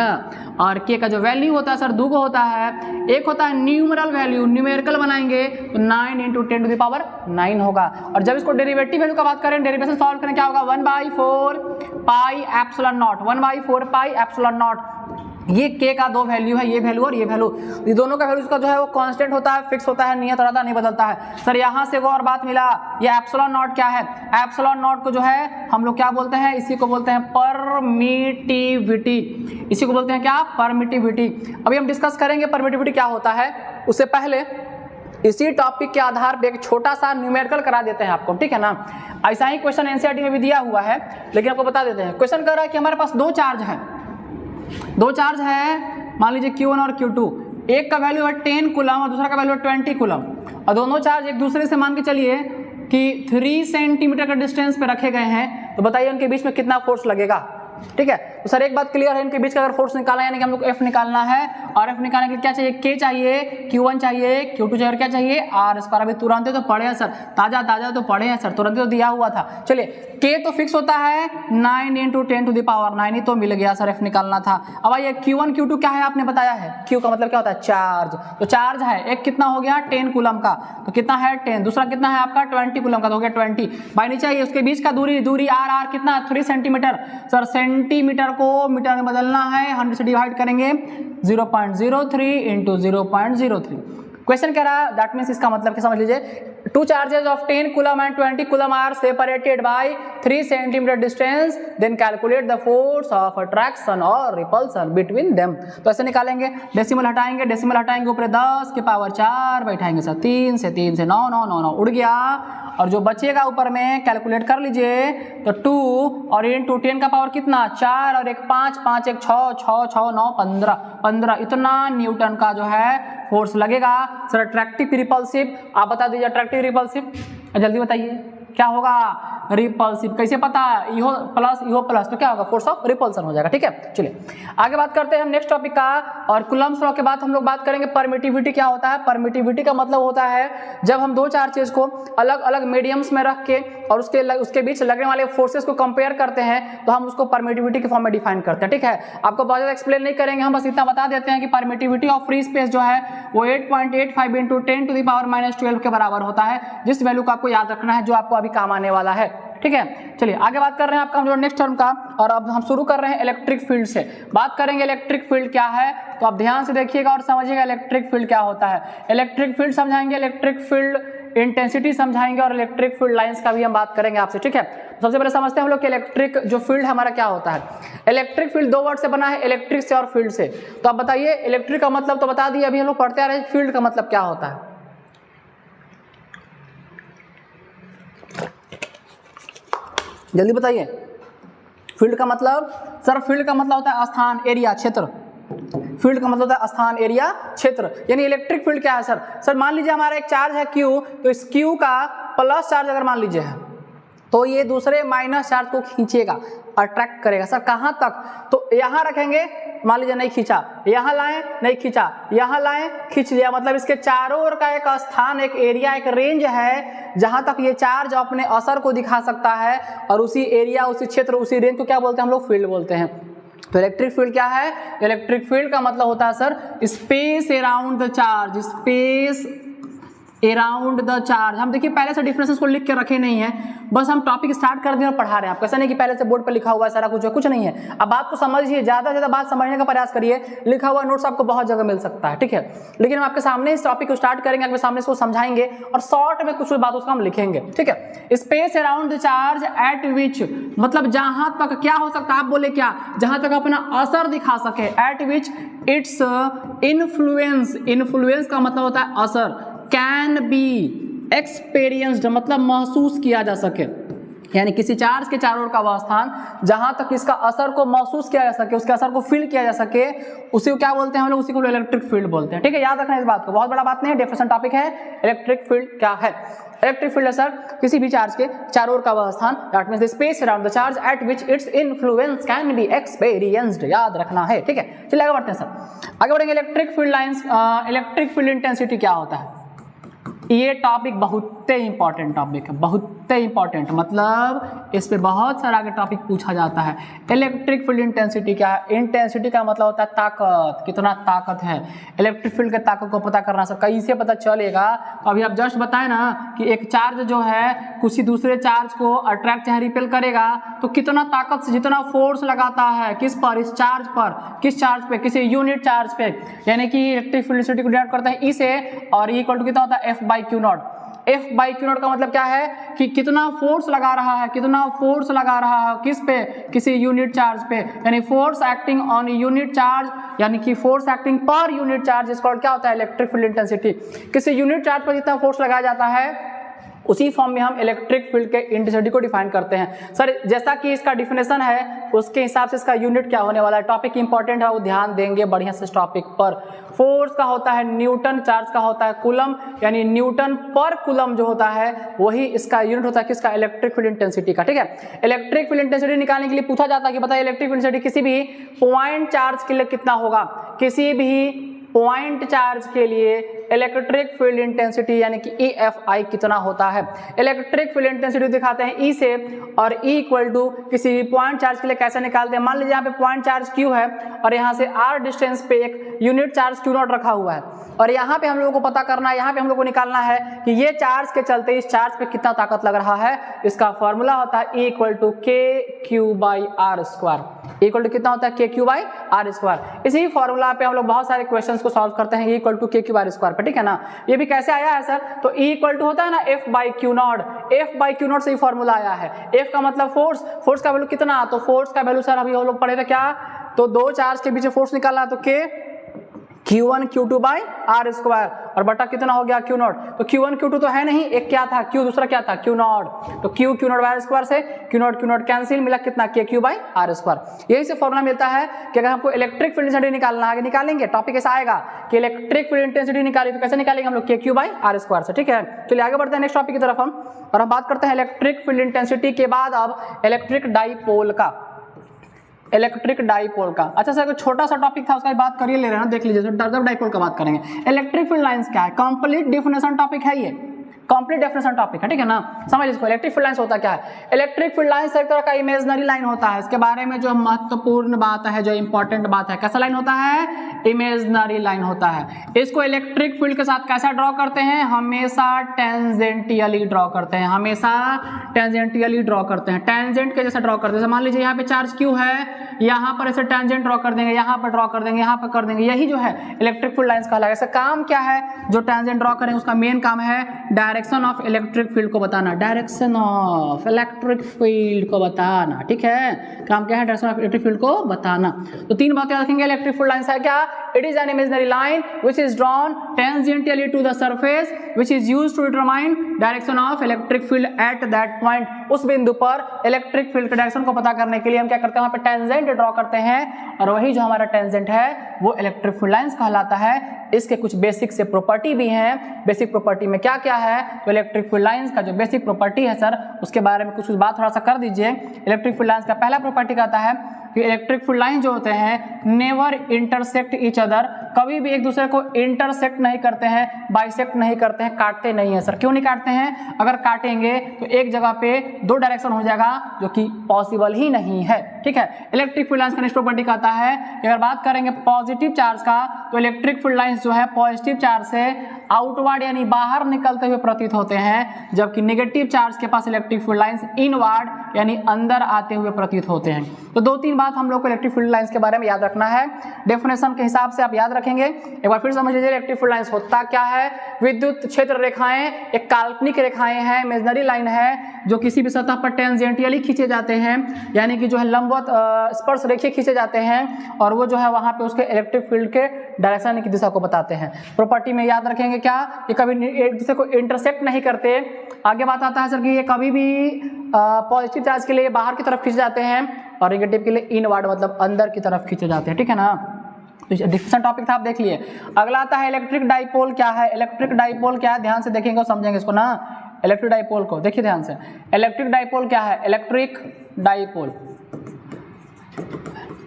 और के का जो वैल्यू होता है सर दो गो होता है, एक होता है न्यूमरल वैल्यू, न्यूमेरिकल बनाएंगे तो 9 इंटू 10 टू द पावर 9 होगा। और जब इसको डेरिवेटिव वैल्यू का बात करें, डेरिवेशन सॉल्व करें, क्या होगा 1/4 pi epsilon not, 1/4 pi epsilon not. ये के का दो वैल्यू है, ये वैल्यू और ये वैल्यू, ये दोनों का वैल्यू का जो है वो कांस्टेंट होता है, फिक्स होता है, नियत रहता है, नहीं बदलता है। सर यहाँ से वो और बात मिला, ये एप्सिलॉन नॉट क्या है, एप्सिलॉन नॉट को जो है हम लोग क्या बोलते हैं, इसी को बोलते हैं परमिटिविटी, इसी को बोलते हैं क्या, परमिटिविटी। अभी हम डिस्कस करेंगे परमिटिविटी क्या होता है, उससे पहले इसी टॉपिक के आधार पे एक छोटा सा न्यूमेरिकल करा देते हैं आपको, ठीक है ना। ऐसा ही क्वेश्चन एनसीईआरटी में भी दिया हुआ है, लेकिन आपको बता देते हैं। क्वेश्चन कर रहा है कि हमारे पास दो चार्ज है, दो चार्ज है, मान लीजिए Q1 और Q2, एक का वैल्यू है 10 कूलम और दूसरा का वैल्यू है 20 कूलम, और दोनों चार्ज एक दूसरे से मान के चलिए कि 3 सेंटीमीटर का डिस्टेंस पे रखे गए हैं, तो बताइए उनके बीच में कितना फोर्स लगेगा, ठीक है। तो सर एक बात क्लियर है, इनके बीच का अगर फोर्स निकालना है यानी कि हम लोग को F निकालना है, और F निकालने के लिए क्या चाहिए, K चाहिए, Q1 चाहिए, Q2 चाहिए, और क्या चाहिए, R स्क्वायर। अभी तुरंत तो पढ़े हैं सर, ताजा ताजा तो पढ़े हैं सर, तुरंत तो दिया हुआ था। चलिए K तो फिक्स होता है 9 इंटू 10 टू द पावर 9 ही तो मिल गया सर, F निकालना था। अब आइए Q1 Q2 क्या है आपने बताया है, Q का मतलब क्या होता है, चार्ज। तो चार्ज है, एक कितना हो गया 10 कूलम का, तो कितना है 10, दूसरा कितना है आपका 20 कूलम का, तो हो गया 20 बाई नीचे आइए, उसके बीच का दूरी, दूरी R कितना 3 सेंटीमीटर। सर सेंटीमीटर को मीटर में बदलना है, 100 से डिवाइड करेंगे, 0.03 इंटू 0.03। क्वेश्चन कह रहा है, दैट मीन्स इसका मतलब क्या समझ लीजिए, two charges of 10 coulomb and 20 coulomb are separated by 3 centimetre distance, then calculate the force of attraction और रिपल्सन बिटवीन देम। तो ऐसे निकालेंगे, डेसिमल हटाएंगे, डेसिमल हटाएंगे, ऊपर 10 की पावर 4 बैठाएंगे सर, 3 से 9 9 9 9 उड़ गया, और जो बचेगा ऊपर में कैलकुलेट कर लीजिए, तो 2 और इंटू 10 का पावर कितना 4 और एक 5, 5 एक 6, 6 6 9 15 15, इतना न्यूटन का जो है फोर्स लगेगा। सर अट्रैक्टिव रिपल्सिव आप बता दीजिए, अट्रैक्टिव रिपल्सिव जल्दी बताइए क्या होगा, रिपल्सिव। कैसे पता, इहो प्लस तो क्या होगा, फोर्स ऑफ रिपल्सन हो जाएगा, ठीक है। चलिए आगे बात करते हैं हम नेक्स्ट टॉपिक का, और कूलम्ब्स लॉ के बाद हम लोग बात करेंगे परमिटिविटी क्या होता है। परमिटिविटी का मतलब होता है जब हम दो चार्जेस को अलग अलग मीडियम्स में रख के और उसके बीच लगने वाले फोर्सेस को कंपेयर करते हैं, तो हम उसको परमिटिविटी के फॉर्म में डिफाइन करते हैं, ठीक है। आपको बहुत ज़्यादा एक्सप्लेन नहीं करेंगे, हम बस इतना बता देते हैं कि परमिटिविटी ऑफ फ्री स्पेस जो है वो 8.85 इंटू 10 टू द पावर -12 के बराबर होता है, जिस वैल्यू को आपको याद रखना है, जो आपको अभी काम आने वाला है, ठीक है। चलिए आगे बात कर रहे हैं आपका हम जो नेक्स्ट टर्म का, और अब हम शुरू कर रहे हैं इलेक्ट्रिक फील्ड से। बात करेंगे इलेक्ट्रिक फील्ड क्या है, तो आप ध्यान से देखिएगा और समझिएगा इलेक्ट्रिक फील्ड क्या होता है। इलेक्ट्रिक फील्ड समझाएंगे, इलेक्ट्रिक फील्ड इंटेंसिटी समझाएंगे, और इलेक्ट्रिक फील्ड लाइंस का भी हम बात करेंगे आपसे, ठीक है। सबसे पहले समझते हैं हम लोग कि इलेक्ट्रिक जो फील्ड हमारा क्या होता है। इलेक्ट्रिक फील्ड दो वर्ड से बना है, इलेक्ट्रिक से और फील्ड से। तो आप बताइए इलेक्ट्रिक का मतलब तो बता दिए, अभी हम लोग पढ़ते आ रहे हैं, फील्ड का मतलब क्या होता है। जल्दी बताइए, फील्ड का मतलब, सर फील्ड का मतलब होता है स्थान, एरिया, क्षेत्र। फील्ड का मतलब होता है स्थान, एरिया, क्षेत्र। यानी इलेक्ट्रिक फील्ड क्या है सर, सर मान लीजिए हमारा एक चार्ज है Q, तो इस Q का प्लस चार्ज अगर मान लीजिए है, तो ये दूसरे माइनस चार्ज को खींचेगा, अट्रैक्ट करेगा। सर कहाँ तक? तो यहाँ रखेंगे, मान लीजिए नहीं खींचा, यहाँ लाएं नहीं खींचा, यहाँ लाएं खींच लिया, मतलब इसके चारों ओर का एक स्थान, एक एरिया, एक रेंज है जहां तक ये चार्ज अपने असर को दिखा सकता है, और उसी एरिया, उसी क्षेत्र, उसी रेंज को क्या बोलते हैं हम लोग? फील्ड बोलते हैं। तो इलेक्ट्रिक फील्ड क्या है? इलेक्ट्रिक फील्ड का मतलब होता है sir space around the charge, space around the charge. हम देखिए पहले से डिफरेंसेस को लिख के रखे नहीं है, बस हम टॉपिक स्टार्ट कर दिए और पढ़ा रहे हैं। आपको ऐसा नहीं कि पहले से बोर्ड पर लिखा हुआ है सारा कुछ नहीं है। अब बात को समझिए, ज्यादा से ज्यादा बात समझने का प्रयास करिए। लिखा हुआ नोट्स आपको बहुत जगह मिल सकता है, ठीक है, लेकिन हम आपके सामने इस टॉपिक को स्टार्ट करेंगे, आपके सामने इसको समझाएंगे और शॉर्ट में कुछ बात उसका हम लिखेंगे, ठीक है। Space around the charge at विच, मतलब जहां तक क्या हो सकता है, आप बोले क्या? जहां तक अपना असर दिखा सके, एट विच इट्स इन्फ्लुएंस, इन्फ्लुएंस का मतलब होता है असर, कैन बी एक्सपीरियंस्ड, मतलब महसूस किया जा सके, यानी किसी चार्ज के चारों ओर का वह स्थान जहां तक इसका असर को महसूस किया जा सके, उसके असर को फील किया जा सके, उसी को क्या बोलते हैं हम लोग? उसी को इलेक्ट्रिक फील्ड बोलते हैं, ठीक है। याद रखना इस बात को, बहुत बड़ा बात नहीं है, डेफिनेशन टॉपिक है। इलेक्ट्रिक फील्ड क्या है? इलेक्ट्रिक फील्ड है सर किसी भी चार्ज के चारों ओर का वह स्थान, that means the space around the charge at which its influence can be experienced. याद रखना है, ठीक है। चलिए आगे बढ़ते हैं सर, आगे बढ़ेंगे। Electric field lines, electric field intensity क्या होता है? ये टॉपिक बहुत इंपॉर्टेंट टॉपिक है, बहुत इंपॉर्टेंट, मतलब इस पे बहुत सारा आगे टॉपिक पूछा जाता है। इलेक्ट्रिक फील्ड इंटेंसिटी क्या है? इंटेंसिटी का मतलब होता है ताकत, कितना ताकत है। इलेक्ट्रिक फील्ड के ताकत को पता करना सर कैसे पता चलेगा? अभी आप जस्ट बताए ना कि एक चार्ज जो है किसी दूसरे चार्ज को अट्रैक्ट चाहे रिपेल करेगा, तो कितना ताकत से, जितना फोर्स लगाता है किस पर? इस चार्ज पर। किस चार्ज पे? किसी यूनिट चार्ज पे, यानी कि इलेक्ट्रिक फील्ड इंटेंसिटी को डिनोट करते हैं ई से, और ई इक्वल टू कितना होता है? F by Q not. F by Q not का मतलब क्या है कि कितना फोर्स लगा रहा है, कितना फोर्स लगा रहा है किस पे? किसी यूनिट चार्ज पे, यानी force acting on unit charge, यानी कि force acting per unit charge, इसका क्या होता है? Electric field intensity. किसी यूनिट चार्ज पर जितना फोर्स लगाया जाता है उसी फॉर्म में हम इलेक्ट्रिक फील्ड के इंटेंसिटी को डिफाइन करते हैं। सर जैसा कि इसका डिफिनेशन है उसके हिसाब से इसका यूनिट क्या होने वाला है? टॉपिक इंपॉर्टेंट है, वो ध्यान देंगे बढ़िया से इस टॉपिक पर। फोर्स का होता है न्यूटन, चार्ज का होता है कूलम, यानी न्यूटन पर कूलम जो होता है वही इसका यूनिट होता है किसका? इलेक्ट्रिक फील्ड इंटेंसिटी का, ठीक है। इलेक्ट्रिक फील्ड इंटेंसिटी निकालने के लिए पूछा जाता है कि बताइए इलेक्ट्रिक फील्ड इंटेंसिटी किसी भी पॉइंट चार्ज के लिए कितना होगा? किसी भी पॉइंट चार्ज के लिए इलेक्ट्रिक फील्ड इंटेंसिटी यानी कि EFI कितना होता है? इलेक्ट्रिक फील्ड इंटेंसिटी दिखाते हैं E से, और E इक्वल टू किसी भी पॉइंट चार्ज के लिए कैसे निकालते हैं? मान लीजिए यहाँ पे पॉइंट चार्ज Q है और यहाँ से R डिस्टेंस पे एक यूनिट चार्ज Q नॉट रखा हुआ है, और यहाँ पे हम लोगों को पता करना है, यहाँ पे हम लोग को निकालना है कि ये चार्ज के चलते इस चार्ज पे कितना ताकत लग रहा है। इसका फॉर्मूला होता है E equal to KQ by R square. Equal to कितना होता है? KQ by R square. इसी फॉर्मूला पे हम लोग बहुत सारे क्वेश्चंस को सॉल्व करते हैं, E equal to KQ by square पे, ठीक है ना। ये भी कैसे आया है सर? तो E इक्वल टू होता है ना F by Q not, F by Q not से ही फॉर्मूला आया है। F का मतलब फोर्स, फोर्स का वैल्यू कितना? तो फोर्स का वैल्यू सर अभी हम लोग पढ़े थे क्या? तो दो चार्ज के बीच फोर्स निकालना है, तो K Q1 Q2 by R square, और बटा कितना हो गया? Q not. तो Q1 Q2 तो है नहीं, एक क्या था? Q, दूसरा क्या था? Q not. तो Q नॉट बाई स्क्वायर से Q नॉट कैंसिल, मिला कितना? KQ by R square. यही से फॉर्मूला मिलता है कि अगर हमको इलेक्ट्रिक फील्ड इंटेंसिटी निकालना है, निकालेंगे टॉपिक ऐसा आएगा कि इलेक्ट्रिक फील्ड इंटेंसिटी निकाली, तो कैसे निकालेंगे हम लोग? KQ बाई R स्क्वायर से, ठीक है। चलिए आगे बढ़ते हैं नेक्स्ट टॉपिक की तरफ हम, और हम बात करते हैं इलेक्ट्रिक फील्ड इंटेंसिटी के बाद अब इलेक्ट्रिक डाइपोल का। इलेक्ट्रिक डाइपोल का, अच्छा सर कोई छोटा सा टॉपिक था उसका बात करिए ले रहे हैं, देख लीजिए। जब डाइपोल का बात करेंगे, इलेक्ट्रिक फील्ड लाइंस क्या है? कंप्लीट डेफिनेशन टॉपिक है, ये कंप्लीट डेफिनेशन टॉपिक है, ठीक है ना। समझ इसको, इलेक्ट्रिक फील्ड लाइंस होता क्या है? इलेक्ट्रिक फील्ड लाइंस एक तरह का इमेजिनरी लाइन होता है। इसके बारे में जो महत्वपूर्ण बात है, जो इंपॉर्टेंट बात है, कैसा लाइन होता है? इमेजिनरी लाइन होता है। इसको इलेक्ट्रिक फील्ड के साथ कैसा ड्रॉ करते हैं? हमेशा टेंजेंटियली ड्रॉ करते हैं, हमेशा टेंजेंटियली ड्रॉ करते हैं, टेंजेंट के जैसा ड्रॉ करते हैं। मान लीजिए यहाँ पे चार्ज Q है, यहाँ पर ऐसे टेंजेंट ड्रॉ कर देंगे, यहाँ पर ड्रॉ कर देंगे, यहाँ पर कर देंगे, यही जो है इलेक्ट्रिक फील्ड लाइंस कहलाएगा। इसका काम क्या है? जो टेंजेंट ड्रॉ करेंगे उसका मेन काम है डायरेक्शन ऑफ इलेक्ट्रिक फील्ड को बताना, डायरेक्शन ऑफ इलेक्ट्रिक फील्ड को बताना, ठीक है। काम क्या है? डायरेक्शन ऑफ इलेक्ट्रिक फील्ड को बताना। तो तीन बातें रखेंगे। इलेक्ट्रिक फील्ड लाइंस है क्या? It is an imaginary line which is drawn tangentially to the surface which is used to determine direction of electric field at that point. उस बिंदु पर इलेक्ट्रिक फील्ड के डायरेक्शन को पता करने के लिए हम क्या करते हैं, वहां पे टेंजेंट ड्रॉ करते हैं, और वही जो हमारा टेंजेंट है वो इलेक्ट्रिक फील्ड लाइंस कहलाता है। इसके कुछ बेसिक से प्रॉपर्टी भी हैं। बेसिक प्रॉपर्टी में क्या क्या है, तो इलेक्ट्रिक फील्ड लाइंस का जो बेसिक प्रॉपर्टी है सर उसके बारे में कुछ बात थोड़ा सा कर दीजिए। इलेक्ट्रिक फील्ड लाइंस का पहला प्रॉपर्टी कहता है कि इलेक्ट्रिक फील्ड लाइन जो होते हैं नेवर इंटरसेक्ट ईच अदर, कभी भी एक दूसरे को इंटरसेक्ट नहीं करते हैं, बाइसेक्ट नहीं करते हैं, काटते नहीं है सर। क्यों नहीं काटते हैं, अगर काटेंगे तो एक जगह पे दो डायरेक्शन हो जाएगा जो कि पॉसिबल ही नहीं है, ठीक है। इलेक्ट्रिक फील्ड लाइंस का नेक्स्ट प्रॉपर्टी कहता है कि अगर बात करेंगे पॉजिटिव चार्ज का, तो इलेक्ट्रिक फील्ड लाइंस जो है पॉजिटिव चार्ज से आउटवर्ड यानी बाहर निकलते हुए प्रतीत होते हैं, जबकि नेगेटिव चार्ज के पास इलेक्ट्रिक फील्ड लाइंस इनवर्ड यानी अंदर आते हुए प्रतीत होते हैं। तो दो तीन बात हम लोग को इलेक्ट्रिक फील्ड लाइंस के बारे में याद रखना है। डेफिनेशन के हिसाब से आप याद रखेंगे। एक बार फिर समझ लीजिए इलेक्ट्रिक फील्ड लाइंस होता क्या है। विद्युत क्षेत्र रेखाएं एक काल्पनिक रेखाएं हैं, इमेजिनरी लाइन है, जो किसी भी सतह पर टेंजेंटियली खींचे जाते हैं, यानी कि जो है लंबवत स्पर्श रेखीय खींचे जाते हैं, और वो जो है वहां पे उसके इलेक्ट्रिक फील्ड के डायरेक्शन की दिशा को बताते हैं। प्रॉपर्टी में याद रखेंगे क्या, ये कभी एक दूसरे को इंटरसेक्ट नहीं करते। आगे बात आता है सर कि ये कभी भी पॉजिटिव चार्ज के लिए बाहर की तरफ खींचे जाते हैं और नेगेटिव के लिए इनवर्ड मतलब अंदर की तरफ खींचे जाते हैं, ठीक है ना। तो डिफरेंट टॉपिक था, आप देख लिए। अगला आता है इलेक्ट्रिक डाइपोल क्या है। इलेक्ट्रिक डाइपोल क्या है, ध्यान से देखेंगे और समझेंगे इसको ना। इलेक्ट्रिक डाइपोल को देखिए ध्यान से। इलेक्ट्रिक डाइपोल क्या है, इलेक्ट्रिक डाइपोल,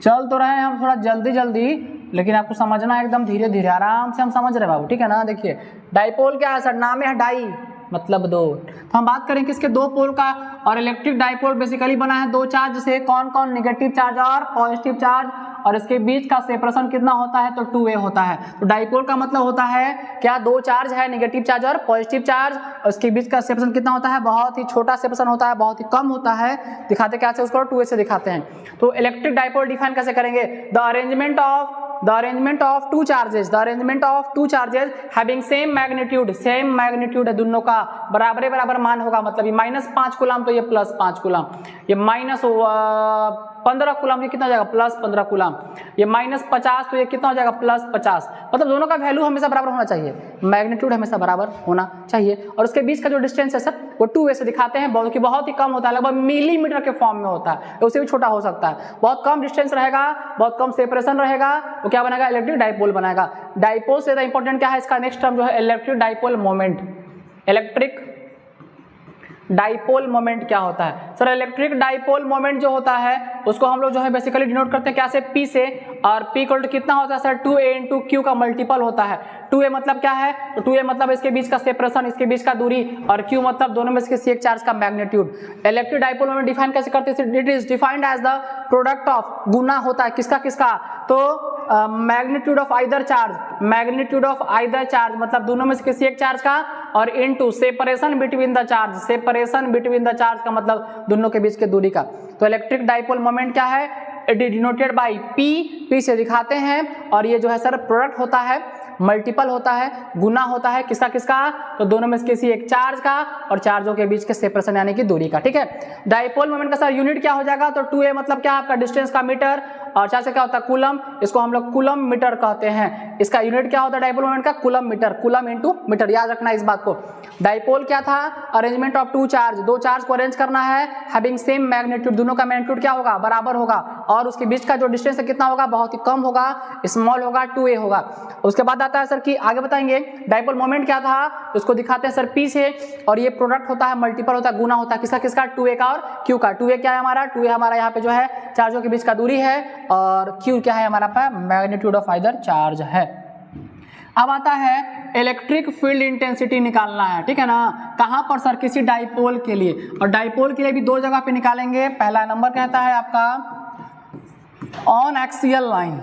चल तो रहे हैं हम थोड़ा जल्दी जल्दी, लेकिन आपको समझना है एकदम धीरे धीरे, आराम से हम समझ रहे बाबू, ठीक है ना। देखिए डाइपोल क्या है सर, नाम है डाई मतलब दो। तो हम बात करें किसके, दो पोल का। और इलेक्ट्रिक डाइपोल बेसिकली बना है दो चार्ज से, कौन कौन, नेगेटिव चार्ज और पॉजिटिव चार्ज, और इसके बीच का सेपरेशन कितना होता है, तो 2a होता है। तो डाइपोल का मतलब होता है क्या, दो चार्ज है, नेगेटिव चार्ज और पॉजिटिव चार्ज, और उसके बीच का सेपरेशन कितना होता है, बहुत ही छोटा सेपरेशन होता है, बहुत ही कम होता है। दिखाते कैसे उसको, 2a से दिखाते हैं। तो इलेक्ट्रिक डाइपोल डिफाइन कैसे करेंगे, the arrangement of two charges having same magnitude है, दोनों का बराबर बराबर मान होगा। मतलब ये -5 कूलम तो ये +5 कूलम, ये -15 कूलम ये कितना हो जाएगा, +15 कूलम, ये -50 तो ये कितना हो जाएगा, +50। मतलब दोनों का वैल्यू हमेशा बराबर होना चाहिए, मैग्नीट्यूड हमेशा बराबर होना चाहिए। और उसके बीच का जो डिस्टेंस है सर वो 2a से दिखाते हैं, बहुत ही कम होता है, लगभग मिलीमीटर के फॉर्म में होता है, उससे भी छोटा हो सकता है। बहुत कम डिस्टेंस रहेगा, बहुत कम सेपरेशन रहेगा, तो क्या बनेगा, इलेक्ट्रिक डाइपोल बनाएगा। डाइपोल से इंपॉर्टेंट क्या है, इसका नेक्स्ट टर्म जो है electric dipole moment. Electric dipole moment क्या होता है सर, इलेक्ट्रिक डाइपोल मोमेंट जो होता है उसको हम लोग जो है बेसिकली डिनोट करते हैं क्या से, P से। और P इक्वल टू कितना होता है सर, 2a इंटू Q का मल्टीपल होता है। 2a मतलब क्या है, तो 2a मतलब इसके बीच का सेपरेशन, इसके बीच का दूरी, और Q मतलब दोनों में से एक चार्ज का magnitude. Electric dipole moment define कैसे करते हैं, it is defined as the product of, गुना होता है किसका किसका, तो मैग्नीट्यूड ऑफ आइदर चार्ज मतलब दोनों में से किसी एक चार्ज का, और into separation between the charge का मतलब दोनों के बीच के दूरी का। तो इलेक्ट्रिक डाइपोल मोमेंट क्या है, it is denoted by P से दिखाते हैं, और ये जो है सर प्रोडक्ट होता है, मल्टीपल होता है, गुना होता है किसका किसका, तो दोनों में से किसी एक चार्ज का और चार्जों के बीच के सेपरेशन यानी कि दूरी का, ठीक है। डाइपोल मोमेंट का सर यूनिट क्या हो जाएगा, तो 2a मतलब क्या आपका डिस्टेंस का मीटर, और चार्ज से क्या होता है कूलम, इसको हम लोग कूलम मीटर कहते हैं। इसका यूनिट क्या होता है डाइपोल मोमेंट का, coulomb metre, coulomb into metre, याद रखना इस बात को। डाइपोल क्या था, अरेंजमेंट ऑफ टू चार्ज, दो चार्ज को अरेंज करना है, हैविंग सेम मैग्नीट्यूड, दोनों का मैग्नीट्यूड क्या होगा, बराबर होगा, और उसके बीच का जो डिस्टेंस है कितना होगा, बहुत ही कम होगा, स्मॉल होगा, 2a होगा। उसके बाद आता है सर कि आगे बताएंगे डाइपोल मोमेंट क्या था, उसको दिखाते हैं सर P से, और ये प्रोडक्ट होता है, मल्टीपल होता है, गुना होता है किसका किसका, 2a का और Q का। 2a क्या है हमारा, 2a हमारा यहाँ पे जो है चार्जों के बीच का दूरी है, और Q क्या है हमारा मैग्नीट्यूड ऑफ आइदर चार्ज है। अब आता है इलेक्ट्रिक फील्ड इंटेंसिटी निकालना है, ठीक है ना। कहां पर सर, किसी डाइपोल के लिए, और डाइपोल के लिए भी दो जगह पे निकालेंगे। पहला नंबर कहता है आपका on axial line,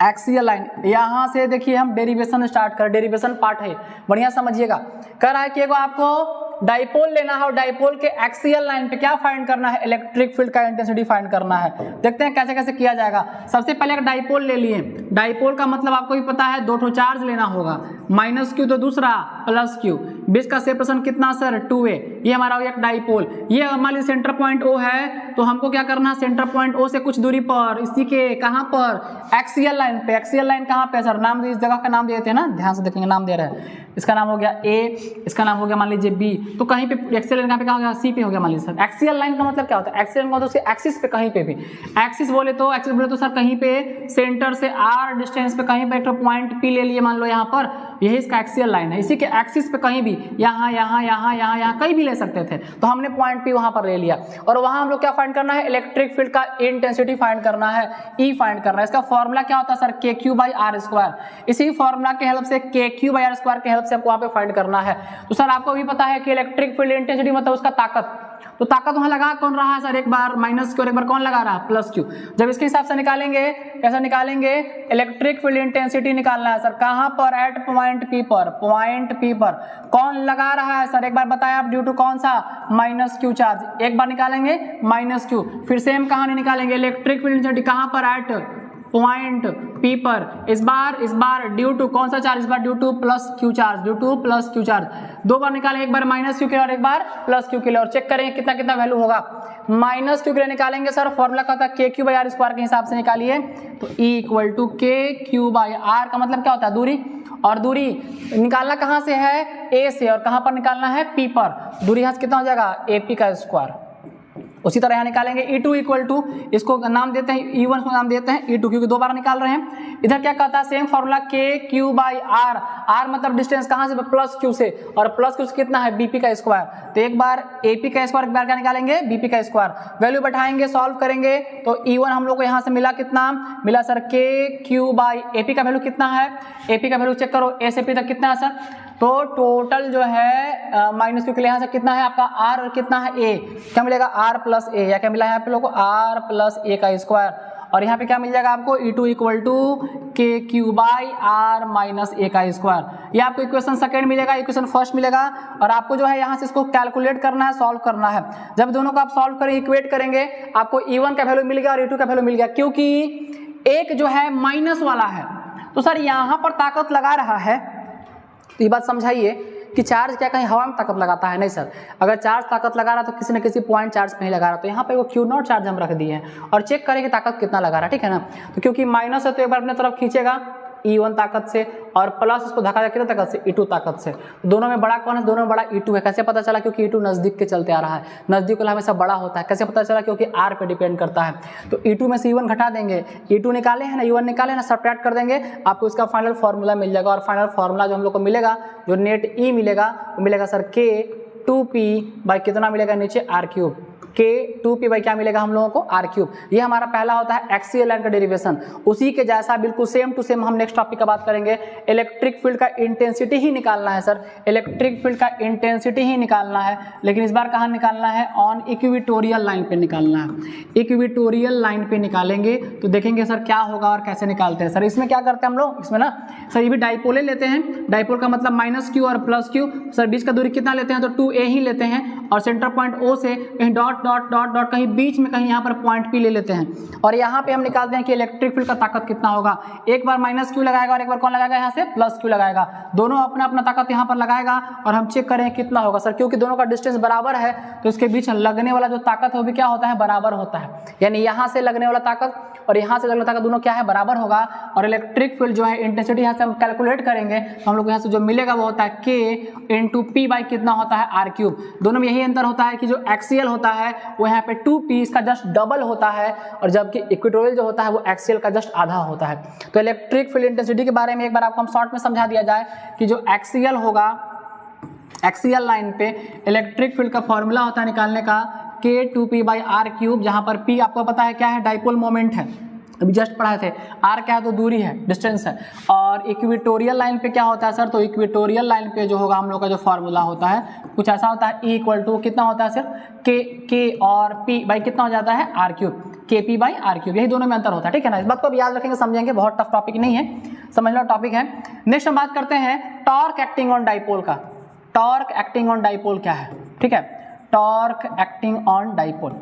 axial line, यहां से देखिए हम डेरिवेशन स्टार्ट कर, डेरिवेशन पार्ट है, बढ़िया समझिएगा। कह रहा है कि आपको डाइपोल लेना है, और डाइपोल के एक्सियल लाइन पे क्या फाइंड करना है, इलेक्ट्रिक फील्ड का इंटेंसिटी फाइंड करना है। देखते हैं कैसे कैसे किया जाएगा। सबसे पहले एक डाइपोल ले लिए, डाइपोल का मतलब आपको भी पता है, दो ठो चार्ज लेना होगा, -q तो दूसरा +q, बीच का सेपरेशन कितना सर 2a, ये हमारा हो गया डाइपोल। ये मान लीजिए सेंटर पॉइंट O है, तो हमको क्या करना है, सेंटर पॉइंट O से कुछ दूरी पर, इसी के कहाँ पर, एक्सियल लाइन पे। एक्सियल लाइन कहाँ पे सर, नाम इस जगह का नाम दे देते हैं ना, ध्यान से देखेंगे, नाम दे रहे हैं। इसका नाम हो गया A, इसका नाम हो गया मान लीजिए B, तो कहीं पे एक्सियल लाइन कहाँ पे, कहाँ हो गया, C पे हो गया मान लीजिए सर। एक्सियल लाइन का मतलब क्या होता है, एक्सियल लाइन का मतलब उसके एक्सिस पे कहीं पे भी, एक्सिस बोले तो सर कहीं पे सेंटर से R डिस्टेंस पे कहीं पे एक पॉइंट P ले लिए मान लो यहाँ पर, यही इसका एक्सियल लाइन है। इसी के एक्सिस पे कहीं भी, यहाँ यहाँ यहाँ यहाँ यहाँ कहीं भी ले सकते थे, तो हमने पॉइंट P वहाँ पर ले लिया। और वहाँ हम लोग क्या फाइंड करना है, इलेक्ट्रिक फील्ड का इंटेंसिटी फाइंड करना है, E फाइंड करना है। इसका फॉर्मूला क्या होता है सर, KQ/R²। इसी फॉर्मूला के हेल्प से, KQ/R² के हेल्प से आपको वहाँ पे फाइंड करना है। तो सर आपको भी पता है कि इलेक्ट्रिक फील्ड इंटेंसिटी मतलब उसका ताकत, तो ताकत वहां लगा कौन रहा है सर, एक बार माइनस क्यू और एक बार कौन लगा रहा है, प्लस क्यू। जब इसके हिसाब से निकालेंगे, कैसा निकालेंगे, इलेक्ट्रिक फील्ड इंटेंसिटी निकालना है सर, कहां पर, एट पॉइंट P पर। पॉइंट P पर कौन लगा रहा है सर, एक बार बताएं आप, ड्यू टू कौन सा, माइनस क्यू चार्ज। एक बार निकालेंगे माइनस क्यू, फिर सेम कहानी निकालेंगे, इलेक्ट्रिक फील्ड इंटेंसिटी कहां पर, एट पॉइंट P पर। इस बार ड्यू टू कौन सा चार्ज, इस बार due to plus Q charge, due to plus Q charge. दो बार निकालेंगे, एक बार माइनस क्यू के लिए और एक बार प्लस क्यू के लिए, और चेक करेंगे कितना कितना वैल्यू होगा। माइनस क्यू के लिए निकालेंगे सर, फॉर्मूला का था KQ/R² के हिसाब से निकालिए, तो E = KQ/R का मतलब क्या होता है, दूरी। और दूरी निकालना कहाँ से है, A से, और कहाँ पर निकालना है, P पर। दूरी यहाँ से कितना हो जाएगा, AP²। उसी तरह यहाँ निकालेंगे E2 इसको नाम देते हैं E1 को नाम देते हैं E2, क्योंकि दो बार निकाल रहे हैं। इधर क्या कहता है, सेम फॉर्मूला KQ/R, R मतलब डिस्टेंस कहाँ से, प्लस क्यू से, और प्लस क्यू से कितना है, BP²। तो एक बार AP², एक बार क्या निकालेंगे, BP²। वैल्यू बैठाएंगे, सॉल्व करेंगे, तो E1 हम लोग को यहाँ से मिला, कितना मिला सर, KQ/AP का वैल्यू कितना है, AP का वैल्यू चेक करो, A से P तक कितना है सर, तो टोटल जो है माइनस क्यू के लिए यहाँ से कितना है आपका R, और कितना है A, क्या मिलेगा, R+A, या क्या मिला है यहाँ पे लोगों को, R+A²। और यहाँ पे क्या मिल जाएगा आपको, E2 = KQ/R-A²। ये आपको इक्वेशन सेकंड मिलेगा, इक्वेशन फर्स्ट मिलेगा। और आपको जो है यहाँ से इसको कैलकुलेट करना है, सॉल्व करना है। जब दोनों को आप सॉल्व करेंगे, इक्वेट करेंगे, आपको E1 का वैल्यू मिल गया और E2 का वैल्यू मिल गया, क्योंकि एक जो है माइनस वाला है। तो सर यहाँ पर ताकत लगा रहा है, तो ये बात समझाइए कि चार्ज क्या कहीं हवा में ताकत लगाता है, नहीं सर। अगर चार्ज ताकत लगा रहा तो किसी न किसी पॉइंट चार्ज पे ही लगा रहा, तो यहाँ पे वो Q0 चार्ज हम रख दिए हैं और चेक करें कि ताकत कितना लगा रहा है, ठीक है ना। तो क्योंकि माइनस है तो एक बार अपने तरफ खींचेगा E1 ताकत से, और प्लस उसको धक्का कितना ताकत से, E2 ताकत से। दोनों में बड़ा कौन है, दोनों में बड़ा E2 है। कैसे पता चला, क्योंकि E2 नजदीक के चलते आ रहा है, नजदीक वाला हमेशा बड़ा होता है। कैसे पता चला, क्योंकि R पे डिपेंड करता है। तो E2 में से E1 घटा देंगे, E2 निकाले हैं ना, E1 निकाले ना, सब्ट्रैक्ट कर देंगे, आपको इसका फाइनल फार्मूला मिल जाएगा। और फाइनल फार्मूला जो हम लोग को मिलेगा, जो नेट E मिलेगा, वो मिलेगा सर K2P कितना मिलेगा, नीचे R3, K2P क्या मिलेगा हम लोगों को, R3। ये हमारा पहला होता है एक्सियल लाइन का डेरिवेशन। उसी के जैसा बिल्कुल सेम टू सेम हम नेक्स्ट टॉपिक का बात करेंगे। इलेक्ट्रिक फील्ड का इंटेंसिटी ही निकालना है सर, इलेक्ट्रिक फील्ड का इंटेंसिटी ही निकालना है, लेकिन इस बार कहाँ निकालना है, ऑन इक्वेटोरियल लाइन पे निकालना है। इक्वेटोरियल लाइन पे निकालेंगे तो देखेंगे सर क्या होगा और कैसे निकालते हैं। सर इसमें क्या करते हैं हम लोग, इसमें ना सर ये भी डाइपोले लेते हैं, डाइपोल का मतलब माइनस क्यू और प्लस क्यू। सर बीच का दूरी कितना लेते हैं, तो 2a ही लेते हैं, और सेंटर पॉइंट O से कहीं डॉट डॉट डॉट डॉट कहीं बीच में कहीं यहाँ पर पॉइंट P ले लेते हैं, और यहाँ पे हम निकालते हैं कि इलेक्ट्रिक फील्ड का ताकत कितना होगा। एक बार माइनस क्यू लगाएगा और एक बार कौन लगाएगा, यहाँ से प्लस क्यू लगाएगा। दोनों अपना अपना ताकत यहाँ पर लगाएगा और हम चेक करें कितना होगा। सर क्योंकि दोनों का डिस्टेंस बराबर है, तो इसके बीच लगने वाला जो ताकत है वो भी क्या होता है, बराबर होता है। यानी यहाँ से लगने वाला ताकत और यहाँ से लगने वाला ताकत दोनों क्या है, बराबर होगा। और इलेक्ट्रिक फील्ड जो है इंटेंसिटी यहाँ से हम कैलकुलेट करेंगे, तो हम लोग यहाँ से जो मिलेगा वो होता है K×P कितना होता है, R3। दोनों में यही अंतर होता है कि जो एक्सियल होता है वो यहाँ पे 2P इसका जस्ट डबल होता है, और जबकि इक्वेटोरियल जो होता है वो एक्सियल का जस्ट आधा होता है। तो इलेक्ट्रिक फील्ड इंटेंसिटी के बारे में एक बार आपको हम शॉर्ट में समझा दिया जाए कि जो एक्सियल होगा, एक्सियल लाइन पे इलेक्ट्रिक फील्ड का फॉर्मूला होता है निकालने का K2P/R3, जहां पर P आपको पता है क्या है, डाइपोल मोमेंट है, अभी जस्ट पढ़ाए थे। R क्या है, तो दूरी है, डिस्टेंस है। और इक्वेटोरियल लाइन पे क्या होता है सर, तो इक्वेटोरियल लाइन पे जो होगा हम लोग का जो फॉर्मूला होता है कुछ ऐसा होता है, E कितना होता है सर, K और P कितना हो जाता है, R3, KP/R3। यही दोनों में अंतर होता है, ठीक है ना। इस बात को अब याद रखेंगे, समझेंगे, बहुत टफ टॉपिक नहीं है, समझ लो टॉपिक है। नेक्स्ट हम बात करते हैं टॉर्क एक्टिंग ऑन डाइपोल का। टॉर्क एक्टिंग ऑन डाइपोल क्या है, ठीक है, टॉर्क एक्टिंग ऑन डाइपोल,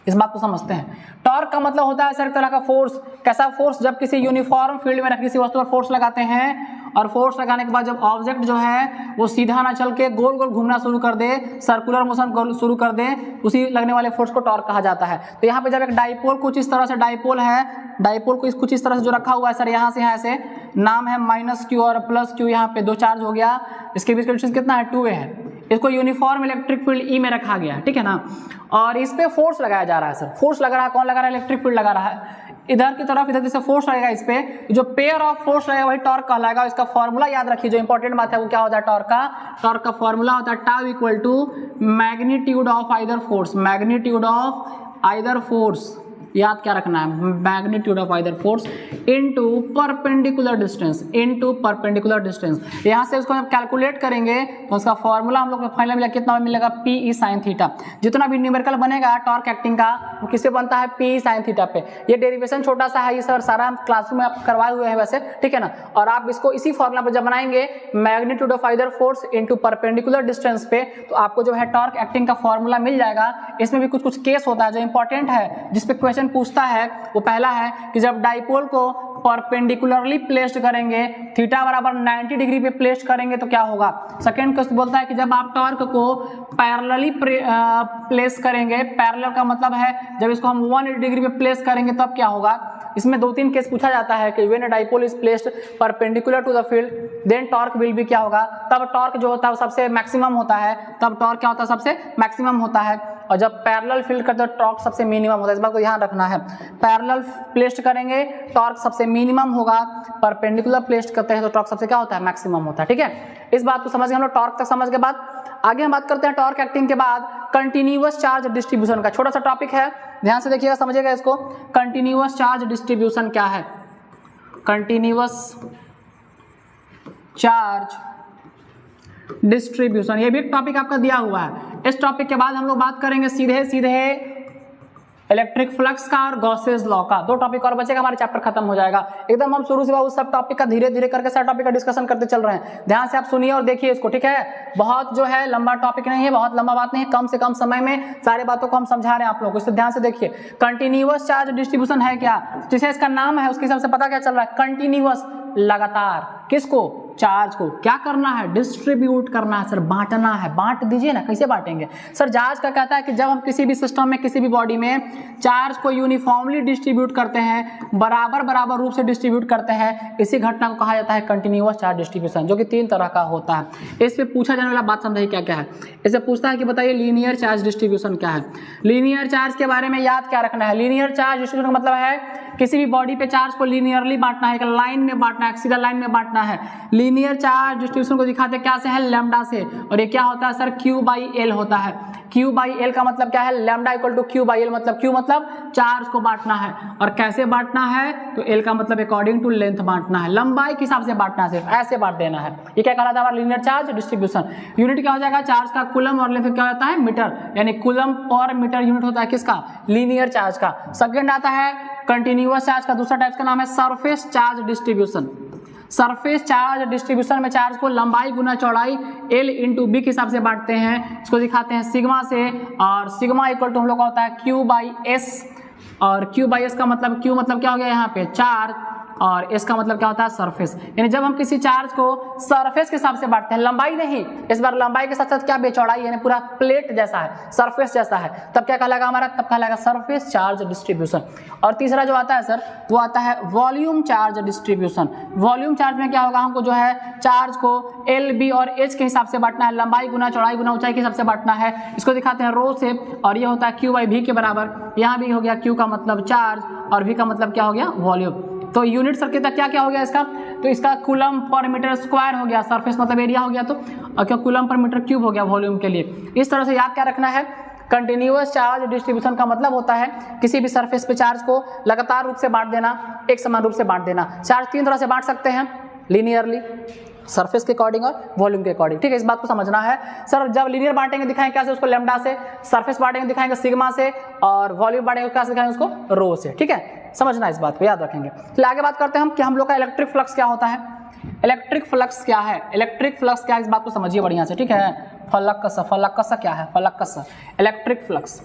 इस बात को समझते हैं। टॉर्क का मतलब होता है सर एक तरह का फोर्स। कैसा फोर्स, जब किसी यूनिफॉर्म फील्ड में किसी वस्तु पर फोर्स लगाते हैं और फोर्स लगाने के बाद जब ऑब्जेक्ट जो है वो सीधा ना चल के गोल गोल घूमना शुरू कर दे, सर्कुलर मोशन शुरू कर दे, उसी लगने वाले फोर्स को टॉर्क कहा जाता है। तो यहाँ पे जब एक डाइपोल कुछ इस तरह से डाइपोल है, डाइपोल को कुछ इस तरह से जो रखा हुआ है सर, यहाँ से यहाँ से नाम है -q और +q, यहाँ पे दो चार्ज हो गया, इसके बीच का डिस्टेंस कितना है 2a है। इसको यूनिफॉर्म इलेक्ट्रिक फील्ड E में रखा गया है, ठीक है ना। और इस पे फोर्स लगाया जा रहा है सर, फोर्स लगा रहा है, कौन लगा रहा है? इलेक्ट्रिक फील्ड लगा रहा है। इधर की तरफ इधर जैसे फोर्स लगेगा इस पे, जो पेयर ऑफ फोर्स लगेगा वही टॉर्क कहलाएगा। इसका फॉर्मूला याद रखिए, जो इंपॉर्टेंट बात है वो क्या होता है टॉर्क का? टॉर्क का फॉर्मूला होता है tau equal to magnitude of either force, magnitude of either force, याद क्या रखना है? Magnitude of either force into perpendicular distance, into perpendicular distance. यहाँ से उसको जब कैलकुलेट करेंगे तो उसका फॉर्मूला हम लोग को फाइनल मिलेगा, कितना मिलेगा? PE sin theta. जितना भी न्यूमेरिकल बनेगा टॉर्क एक्टिंग का वो किससे बनता है? PE sin थीटा पे। ये डेरिवेशन छोटा सा है, ये सर सारा हम क्लासरूम में आप करवाए हुए हैं वैसे, ठीक है ना। और आप इसको इसी फॉर्मूला पर जब बनाएंगे magnitude of either force into perpendicular distance पे, तो आपको जो है टॉर्क एक्टिंग का फॉर्मूला मिल जाएगा। इसमें भी कुछ केस होता है जो इंपॉर्टेंट है, जिसपे क्वेश्चन पूछता है। वो पहला है कि जब डाइपोल को परपेंडिकुलरली प्लेस्ड करेंगे, थीटा बराबर 90 डिग्री पे प्लेस्ड करेंगे तो क्या होगा। सेकंड क्वेश्चन बोलता है कि जब आप टॉर्क को पैरेलली प्लेस करेंगे, पैरेलल का मतलब है जब इसको हम 180 डिग्री पे प्लेस करेंगे तब क्या होगा। इसमें 2-3 केस पूछा जाता है कि when a dipole is placed perpendicular to the field then torque will be क्या होगा। तब टॉर्क जो होता है वो सबसे मैक्सिमम होता है, तब टॉर्क क्या होता है? सबसे मैक्सिमम होता है। और जब पैरेलल फील्ड करते हैं टॉर्क सबसे मिनिमम होता है। इस बात को ध्यान रखना है, पैरेलल प्लेस्ड करेंगे टॉर्क सबसे मिनिमम होगा, परपेंडिकुलर प्लेस्ड करते हैं तो टॉर्क सबसे क्या होता है? मैक्सिमम होता है, ठीक है। इस बात को समझ गए हम लोग, टॉर्क तक समझ के बाद आगे हम बात करते हैं टॉर्क एक्टिंग के बाद कंटिन्यूअस चार्ज डिस्ट्रीब्यूशन का। छोटा सा टॉपिक है, ध्यान से देखिएगा, समझिएगा इसको। कंटिन्यूअस चार्ज डिस्ट्रीब्यूशन क्या है? कंटिन्यूअस चार्ज डिस्ट्रीब्यूशन, ये भी एक टॉपिक आपका दिया हुआ है। इस टॉपिक के बाद हम लोग बात करेंगे सीधे सीधे इलेक्ट्रिक फ्लक्स का और गॉसेस लॉ का। 2 टॉपिक और बचेगा, हमारे चैप्टर खत्म हो जाएगा। एकदम हम शुरू से उस सब टॉपिक का धीरे धीरे करके सारे टॉपिक का डिस्कशन करते चल रहे हैं। ध्यान से आप सुनिए और देखिए इसको, ठीक है। बहुत जो है लंबा टॉपिक नहीं है, बहुत लंबा बात नहीं है, कम से कम समय में सारे बातों को हम समझा रहे हैं आप लोगों को, इससे ध्यान से देखिए। कंटिन्यूअस चार्ज डिस्ट्रीब्यूशन है क्या? जैसे इसका नाम है उसके हिसाब से पता क्या चल रहा है? कंटिन्यूअस, लगातार। किसको? चार्ज को क्या करना है? डिस्ट्रीब्यूट करना है सर, बांटना है। बांट दीजिए ना, कैसे बांटेंगे सर? चार्ज का कहता है कि जब हम किसी भी सिस्टम में, किसी भी बॉडी में चार्ज को यूनिफॉर्मली डिस्ट्रीब्यूट करते हैं, बराबर बराबर रूप से डिस्ट्रीब्यूट करते हैं, इसी घटना को कहा जाता है कंटिन्यूअस चार्ज डिस्ट्रीब्यूशन, जो कि 3 तरह का होता है। इस पे पूछा जाने वाला बात समझिए क्या क्या है। इससे पूछता है कि बताइए लीनियर चार्ज डिस्ट्रीब्यूशन क्या है। लीनियर चार्ज के बारे में याद क्या रखना है? लीनियर चार्ज डिस्ट्रीब्यूशन का मतलब है किसी भी बॉडी पे चार्ज को लीनियरली बांटना है, एक लाइन में बांटना है, सीधा लाइन में बांटना है। लीनियर चार्ज डिस्ट्रीब्यूशन को दिखाते क्या से है? लैम्डा से। और ये क्या होता है सर? Q/L होता है। Q/L का मतलब क्या है? लैम्डा इक्वल टू Q/L, मतलब Q मतलब चार्ज को बांटना है। और कैसे बांटना है? तो L का मतलब अकॉर्डिंग टू लेंथ बांटना है, लंबाई के हिसाब से बांटना है, सिर्फ ऐसे बांट देना है। ये क्या कहलाता है? हमारा लीनियर चार्ज डिस्ट्रीब्यूशन। यूनिट क्या हो जाएगा? चार्ज का कूलम, और लेंथ क्या होता है? मीटर, यानी कूलम पर मीटर यूनिट होता है किसका? लीनियर चार्ज का। सेकंड आता है कंटिन्यूअस चार्ज का, दूसरा टाइप का नाम है surface charge distribution. Surface charge distribution में चार्ज को लंबाई गुना चौड़ाई L इंटू बी के हिसाब से बांटते हैं। इसको दिखाते हैं सिग्मा से, और सिग्मा इक्वल टू हम लोग का होता है Q/S। और Q/S का मतलब, Q मतलब क्या हो गया यहाँ पे? चार्ज, और इसका मतलब क्या होता है? सरफेस। यानी जब हम किसी चार्ज को सरफेस के हिसाब से बांटते हैं, लंबाई नहीं, इस बार लंबाई के साथ साथ क्या बेचौड़ाई, यानी पूरा प्लेट जैसा है, सरफेस जैसा है, तब क्या कहलाएगा हमारा? तब कहलाएगा सरफेस चार्ज डिस्ट्रीब्यूशन। और तीसरा जो आता है सर वो आता है volume charge distribution. Volume charge में क्या होगा? हमको जो है चार्ज को L, B और H के हिसाब से बांटना है, लंबाई गुना चौड़ाई गुना ऊंचाई के हिसाब से बांटना है। इसको दिखाते हैं रो से, और ये होता है Q/V के बराबर। यहाँ भी हो गया Q का मतलब चार्ज, और V का मतलब क्या हो गया? वॉल्यूम। तो यूनिट सर्किट तक क्या क्या हो गया इसका? तो इसका कूलम पर मीटर स्क्वायर हो गया, सरफेस मतलब एरिया हो गया, तो और क्या कूलम पर मीटर क्यूब हो गया वॉल्यूम के लिए। इस तरह से याद क्या रखना है? कंटिन्यूअस चार्ज डिस्ट्रीब्यूशन का मतलब होता है किसी भी सरफेस पे चार्ज को लगातार रूप से बांट देना, एक समान रूप से बांट देना। चार्ज 3 तरह से बांट सकते हैं, लीनियरली, सरफेस के अकॉर्डिंग और वॉल्यूम के अकॉर्डिंग, ठीक है। इस बात को समझना है सर। जब लीनियर बांटेंगे दिखाएंगे क्या से? उसको लैम्डा से। सरफेस बांटेंगे दिखाएंगे सिग्मा से, और वॉल्यूम बांटेंगे क्या से? दिखाएंगे उसको रो से, ठीक है। समझना इस बात को, याद रखेंगे। तो आगे बात करते हैं हम कि हम लोग का इलेक्ट्रिक फ्लक्स क्या होता है। इलेक्ट्रिक फ्लक्स क्या है? इलेक्ट्रिक फ्लक्स क्या है, इस बात को समझिए बढ़िया से, ठीक है। फ्लक्स क्या है? फ्लक्स, इलेक्ट्रिक फ्लक्स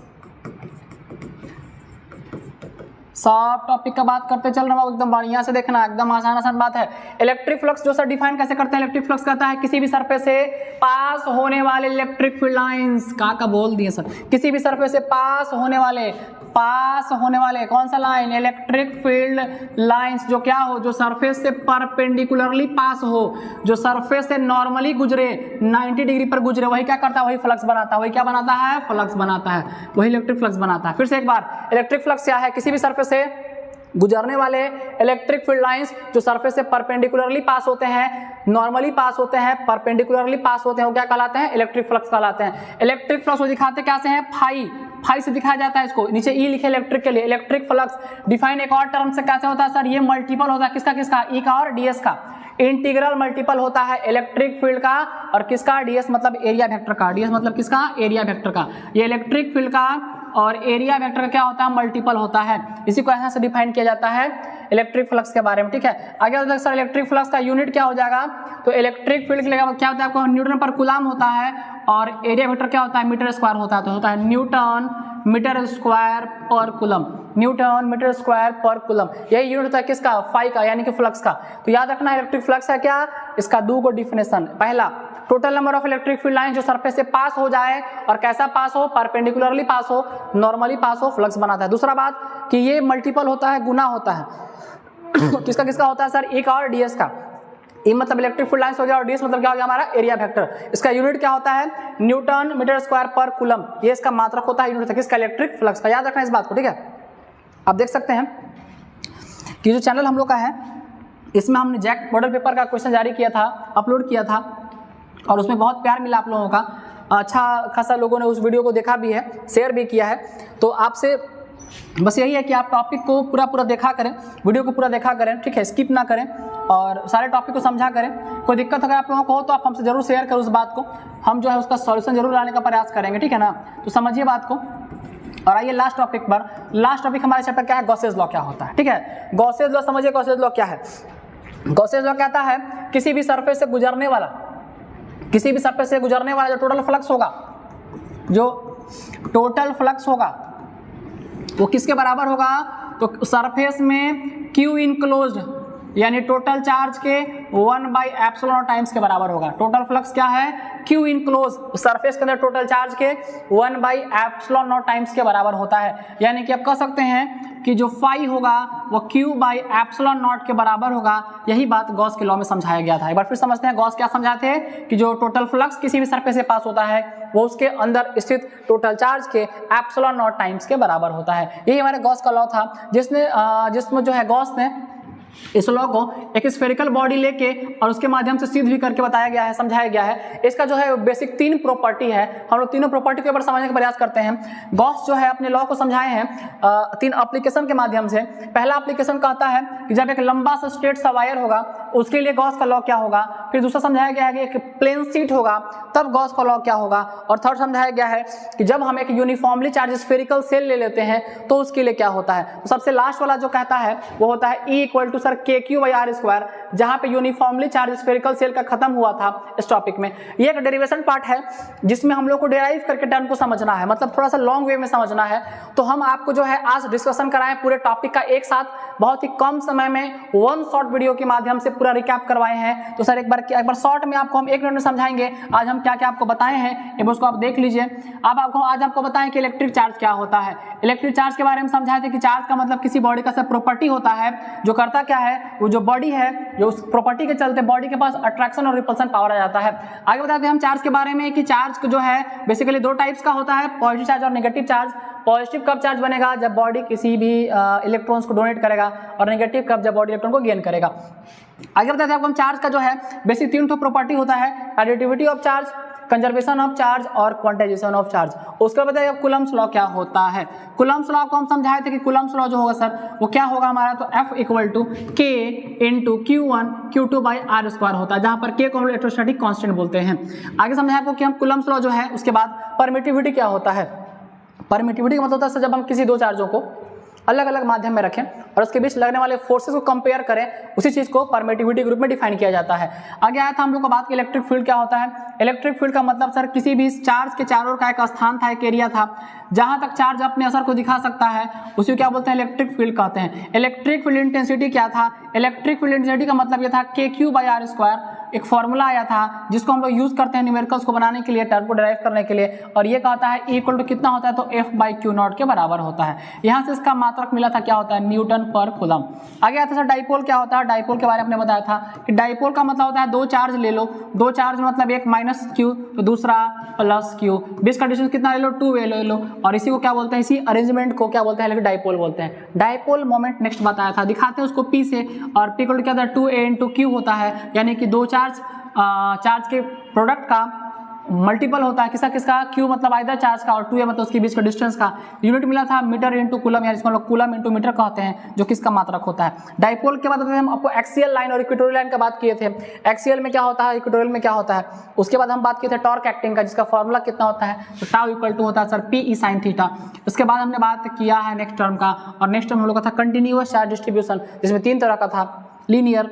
सब टॉपिक का बात करते चल रहा हूँ, एकदम बढ़िया से देखना, एकदम आसान बात है। इलेक्ट्रिक फ्लक्स जो सर डिफाइन कैसे करते हैं, इलेक्ट्रिक फ्लक्स कहता है किसी भी सरफेस से पास होने वाले इलेक्ट्रिक फील्ड लाइंस का बोल दिए सर, किसी भी सरफेस से पास होने वाले कौन सा लाइन, इलेक्ट्रिक फील्ड लाइंस, जो क्या हो, जो सरफेस से परपेंडिकुलरली पास हो, जो सरफेस से नॉर्मली गुजरे, 90 डिग्री पर गुजरे, वही क्या करता है, वही फ्लक्स बनाता है, वही क्या बनाता है, फ्लक्स बनाता है, वही इलेक्ट्रिक फ्लक्स बनाता है। फिर से एक बार, इलेक्ट्रिक फ्लक्स क्या है, किसी भी सरफेस से गुजरने वाले इलेक्ट्रिक फील्ड लाइंस जो सरफेस से परपेंडिकुलरली पास होते हैं, नॉर्मली पास होते हैं, परपेंडिकुलरली पास होते हैं, वो क्या कहलाते हैं, इलेक्ट्रिक फ्लक्स कहलाते हैं। इलेक्ट्रिक फ्लक्स को दिखाते कैसे हैं, फाई से दिखाया जाता है इसको, नीचे ई लिखे इलेक्ट्रिक के लिए, इलेक्ट्रिक फ्लक्स डिफाइन एक और टर्म से कैसे होता है सर, ये मल्टीपल होता है किसका, ई का और डीएस का, इंटीग्रल मल्टीपल होता है इलेक्ट्रिक फील्ड का और किसका, डीएस मतलब एरिया वेक्टर का, डीएस मतलब किसका, एरिया वेक्टर का। ये इलेक्ट्रिक फील्ड का और एरिया वेक्टर का क्या होता है, मल्टीपल होता है, इसी को ऐसे डिफाइन किया जाता है इलेक्ट्रिक फ्लक्स के बारे में, ठीक है। आगे तक सर इलेक्ट्रिक फ्लक्स का यूनिट क्या हो जाएगा, तो इलेक्ट्रिक फील्ड के लिए क्या होता है, आपको न्यूटन पर कूलम होता है और एरिया वेक्टर क्या होता है, मीटर स्क्वायर होता है, तो होता है न्यूटन मीटर स्क्वायर पर कूलम, न्यूटन मीटर स्क्वायर पर कूलम, यही यूनिट होता है किसका, फाई का, यानी कि फ्लक्स का। तो याद रखना इलेक्ट्रिक फ्लक्स है क्या, इसका दो को डिफिनेशन, पहला total number of electric field line जो सरफेस से पास हो जाए और कैसा पास हो, परपेंडिकुलरली पास हो, नॉर्मली पास हो, फ्लक्स बनाता है। दूसरा बात कि ये मल्टीपल होता है, गुना होता है किसका होता है सर, ई का और डीएस का, ई मतलब इलेक्ट्रिक फील्ड लाइंस हो गया और डीएस मतलब क्या हो गया हमारा, एरिया वेक्टर। इसका यूनिट क्या होता है, न्यूटन मीटर स्क्वायर पर कूलम, ये इसका मात्रक होता है, यूनिट किसका, इलेक्ट्रिक फ्लक्स का। याद रखना इस बात को, ठीक है। आप देख सकते हैं कि जो चैनल हम लोग का है इसमें हमने जैक मॉडल पेपर का क्वेश्चन जारी किया था, अपलोड किया था और उसमें बहुत प्यार मिला आप लोगों का, अच्छा खासा लोगों ने उस वीडियो को देखा भी है, शेयर भी किया है। तो आपसे बस यही है कि आप टॉपिक को पूरा देखा करें, वीडियो को पूरा देखा करें, ठीक है, स्किप ना करें और सारे टॉपिक को समझा करें। कोई दिक्कत अगर आप लोगों को हो तो आप हमसे जरूर शेयर करें उस बात को, हम जो है उसका सॉल्यूशन जरूर लाने का प्रयास करेंगे, ठीक है ना। तो समझिए बात को और आइए लास्ट टॉपिक पर। लास्ट टॉपिक हमारे चैप्टर क्या है, गॉसेस लॉ क्या होता है, ठीक है। गॉसेस लॉ समझिए, गॉसेस लॉ क्या है। गॉसेस लॉ कहता है किसी भी सरफेस से गुजरने वाला जो टोटल फ्लक्स होगा, वो किसके बराबर होगा, तो सरफेस में Q इनक्लोज्ड यानी टोटल चार्ज के 1/ε टाइम्स के बराबर होगा। टोटल फ्लक्स क्या है, Q इनक्लोज, सरफेस के अंदर टोटल चार्ज के 1/ε टाइम्स के बराबर होता है। यानी कि आप कह सकते हैं कि जो फाई होगा वो Q/ε0 के बराबर होगा। यही बात गॉस के लॉ में समझाया गया था। एक बार फिर समझते हैं गॉस क्या समझाते हैं कि जो टोटल फ्लक्स किसी भी सरफेस से पास होता है वो उसके अंदर स्थित टोटल चार्ज के ε0 टाइम्स के बराबर होता है। यही हमारे गॉस का लॉ था जिसमें जो है गॉस ने इस लॉ को एक स्फेरिकल बॉडी लेके और उसके माध्यम से सिद्ध भी करके बताया गया है, समझाया गया है। इसका जो है बेसिक 3 प्रॉपर्टी है, हम लोग तीनों प्रॉपर्टी के ऊपर समझने का प्रयास करते हैं। गॉस जो है अपने लॉ को समझाए हैं 3 एप्लीकेशन के माध्यम से। पहला एप्लीकेशन कहता है कि जब एक लंबा सा स्ट्रेट सा वायर होगा उसके लिए गॉस का लॉ क्या होगा। फिर दूसरा समझाया गया है कि एक प्लेन शीट होगा तब गॉस का लॉ क्या होगा। और थर्ड समझाया गया है कि जब हम एक यूनिफॉर्मली चार्ज स्फेरिकल सेल ले लेते हैं तो उसके लिए क्या होता है। तो सबसे लास्ट वाला जो कहता है वो होता है E = सर KQ/R², जहां पे यूनिफॉर्मली चार्ज स्फेरिकल सेल का खत्म हुआ था इस टॉपिक में। ये एक डेरिवेशन पार्ट है जिसमें हम लोग को डेराइव करके टर्म को समझना है, मतलब थोड़ा सा लॉन्ग वे में समझना है। तो हम आपको जो है आज डिस्कशन कराएं पूरे टॉपिक का एक साथ, बहुत ही कम समय में 1 शॉर्ट वीडियो के माध्यम से पूरा रिकैप करवाए हैं। तो सर एक बार शॉर्ट में आपको हम 1 मिनट में समझाएंगे आज हम क्या क्या आपको बताए हैं, एक बार उसको आप देख लीजिए। आज आपको बताएं कि इलेक्ट्रिक चार्ज क्या होता है। इलेक्ट्रिक चार्ज के बारे में समझाए थे कि चार्ज का मतलब किसी बॉडी का सब प्रॉपर्टी होता है जो करता क्या है, वो जो बॉडी है जो उस प्रॉपर्टी के चलते बॉडी के पास अट्रैक्शन और रिपल्सन पावर आ जाता है। आगे बताते हैं हम चार्ज के बारे में कि चार्ज जो है बेसिकली 2 टाइप्स का होता है, पॉजिटिव चार्ज और नेगेटिव चार्ज। पॉजिटिव कब चार्ज बनेगा, जब बॉडी किसी भी इलेक्ट्रॉन्स को डोनेट करेगा, और नेगेटिव कब, जब बॉडी इलेक्ट्रॉन को गेन करेगा। आगे बताते हैं आपको हम चार्ज का जो है बेसिक 3 प्रॉपर्टी होता है, additivity of charge, conservation of charge और क्वांटाइजेशन ऑफ चार्ज। उसके बाद बताइए कूलम्स लॉ क्या होता है। कूलम्स लॉ को हम समझाए थे कि कूलम्स लॉ जो होगा सर वो क्या होगा हमारा, तो F = K × Q1 Q2/R² होता है, जहां पर K को हम इलेक्ट्रोस्टैटिक कांस्टेंट बोलते हैं। आगे समझाए आपको कि हम कूलम्स लॉ जो है उसके बाद परमिटिविटी क्या होता है। परमिटिविटी का मतलब होता है जब हम किसी 2 चार्जों को अलग अलग माध्यम में रखें और उसके बीच लगने वाले फोर्सेस को कंपेयर करें, उसी चीज को परमिटिविटी के रूप में डिफाइन किया जाता है। आगे आया था हम लोग को बात की इलेक्ट्रिक फील्ड क्या होता है। इलेक्ट्रिक फील्ड का मतलब सर किसी भी चार्ज के चारों का एक स्थान था, एक एरिया था, जहां तक चार्ज अपने असर को दिखा सकता है उसे क्या बोलते हैं, इलेक्ट्रिक फील्ड कहते हैं। इलेक्ट्रिक फील्ड इंटेंसिटी क्या था, इलेक्ट्रिक फील्ड इंटेंसिटी का मतलब ये था KQ/R², एक फॉर्मूला आया था जिसको हम लोग यूज करते हैं न्यूमेरिकल्स को बनाने के लिए, टर्म को डिराइव करने के लिए, और ये कहता है इक्वल टू कितना होता है, तो F/Q0 के बराबर होता है। यहाँ से इसका मात्रक मिला था क्या होता है, न्यूटन पर कूलम। आगे आता है सर डाइपोल क्या होता है। डाइपोल के बारे में बताया था कि डाइपोल का मतलब होता है दो चार्ज ले लो, दो चार्ज मतलब एक -Q तो दूसरा +Q, बीच का डिस्टेंस कितना ले लो, 2 ले लो, और इसी को क्या बोलते हैं, इसी अरेंजमेंट को क्या बोलते हैं, डाइपोल बोलते हैं। डाइपोल मोमेंट नेक्स्ट बताया था, दिखाते हैं उसको P से, और P इक्वल टू क्या था, 2A/Q होता है, यानी कि दो चार्ज के प्रोडक्ट का मल्टीपल होता है, किसका किसका, Q मतलब आइदर चार्ज का और 2A मतलब उसके बीच का डिस्टेंस का। यूनिट मिला था मीटर इंटू कूलम, यानी इसको हम लोग कूलम इंटू मीटर कहते हैं, जो किसका मात्रक होता है। डाइपोल के बाद हम आपको एक्सियल लाइन और इक्वेटोरियल लाइन का बात किए थे। एक्सियल में क्या होता है, इक्वेटोरियल में क्या होता है। उसके बाद हम बात किए थे टॉर्क एक्टिंग का, जिसका फॉर्मूला कितना होता है, तो टाउ इक्वल टू होता है सर PE sin थीटा। उसके बाद हमने बात किया है नेक्स्ट टर्म का, और नेक्स्ट टर्म हम लोग का था कंटिन्यूअस चार्ज डिस्ट्रीब्यूशन, जिसमें 3 तरह का था, लीनियर,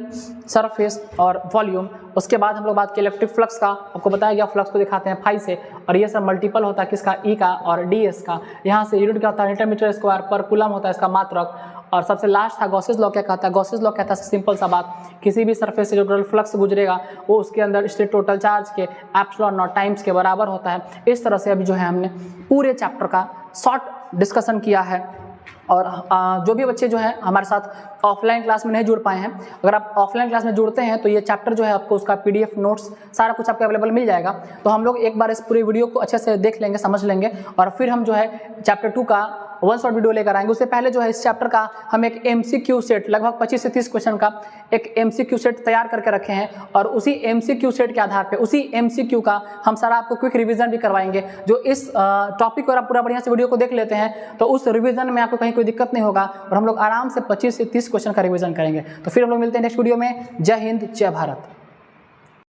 सरफेस और वॉल्यूम। उसके बाद हम लोग बात की इलेक्ट्रिक फ्लक्स का, आपको बताया गया फ्लक्स को दिखाते हैं फाई से, और ये सब मल्टीपल होता है किसका, E का और DS का। यहाँ से यूनिट क्या होता है, मीटर/स्क्वायर पर कूलम होता है इसका मात्रक। और सबसे लास्ट था गॉसेस लॉ क्या कहता है। गॉसेस लॉ कहता है सिंपल सा बात, किसी भी सरफेस से जो टोटल फ्लक्स गुजरेगा वो उसके अंदर स्टेट टोटल चार्ज के एप्सिलॉन टाइम्स के बराबर होता है। इस तरह से अभी जो है हमने पूरे चैप्टर का शॉर्ट डिस्कशन किया है। और जो भी बच्चे जो है हमारे साथ ऑफलाइन क्लास में नहीं जुड़ पाए हैं, अगर आप ऑफलाइन क्लास में जुड़ते हैं तो ये चैप्टर जो है आपको उसका PDF नोट्स सारा कुछ आपको अवेलेबल मिल जाएगा। तो हम लोग एक बार इस पूरे वीडियो को अच्छे से देख लेंगे, समझ लेंगे, और फिर हम जो है चैप्टर 2 का 1 शॉट वीडियो लेकर आएंगे। उससे पहले जो है इस चैप्टर का हम एक MCQ सेट, लगभग 25 से 30 क्वेश्चन का एक MCQ सेट तैयार करके रखे हैं, और उसी MCQ सेट के आधार पे, उसी MCQ का हम सारा आपको क्विक रिवीजन भी करवाएंगे। जो इस टॉपिक को आप पूरा बढ़िया से वीडियो को देख लेते हैं तो उस रिवीजन में आपको कहीं कोई दिक्कत नहीं होगा, और हम लोग आराम से 25 से 30 क्वेश्चन का रिवीजन करेंगे। तो फिर हम लोग मिलते हैं नेक्स्ट वीडियो में। जय हिंद, जय भारत।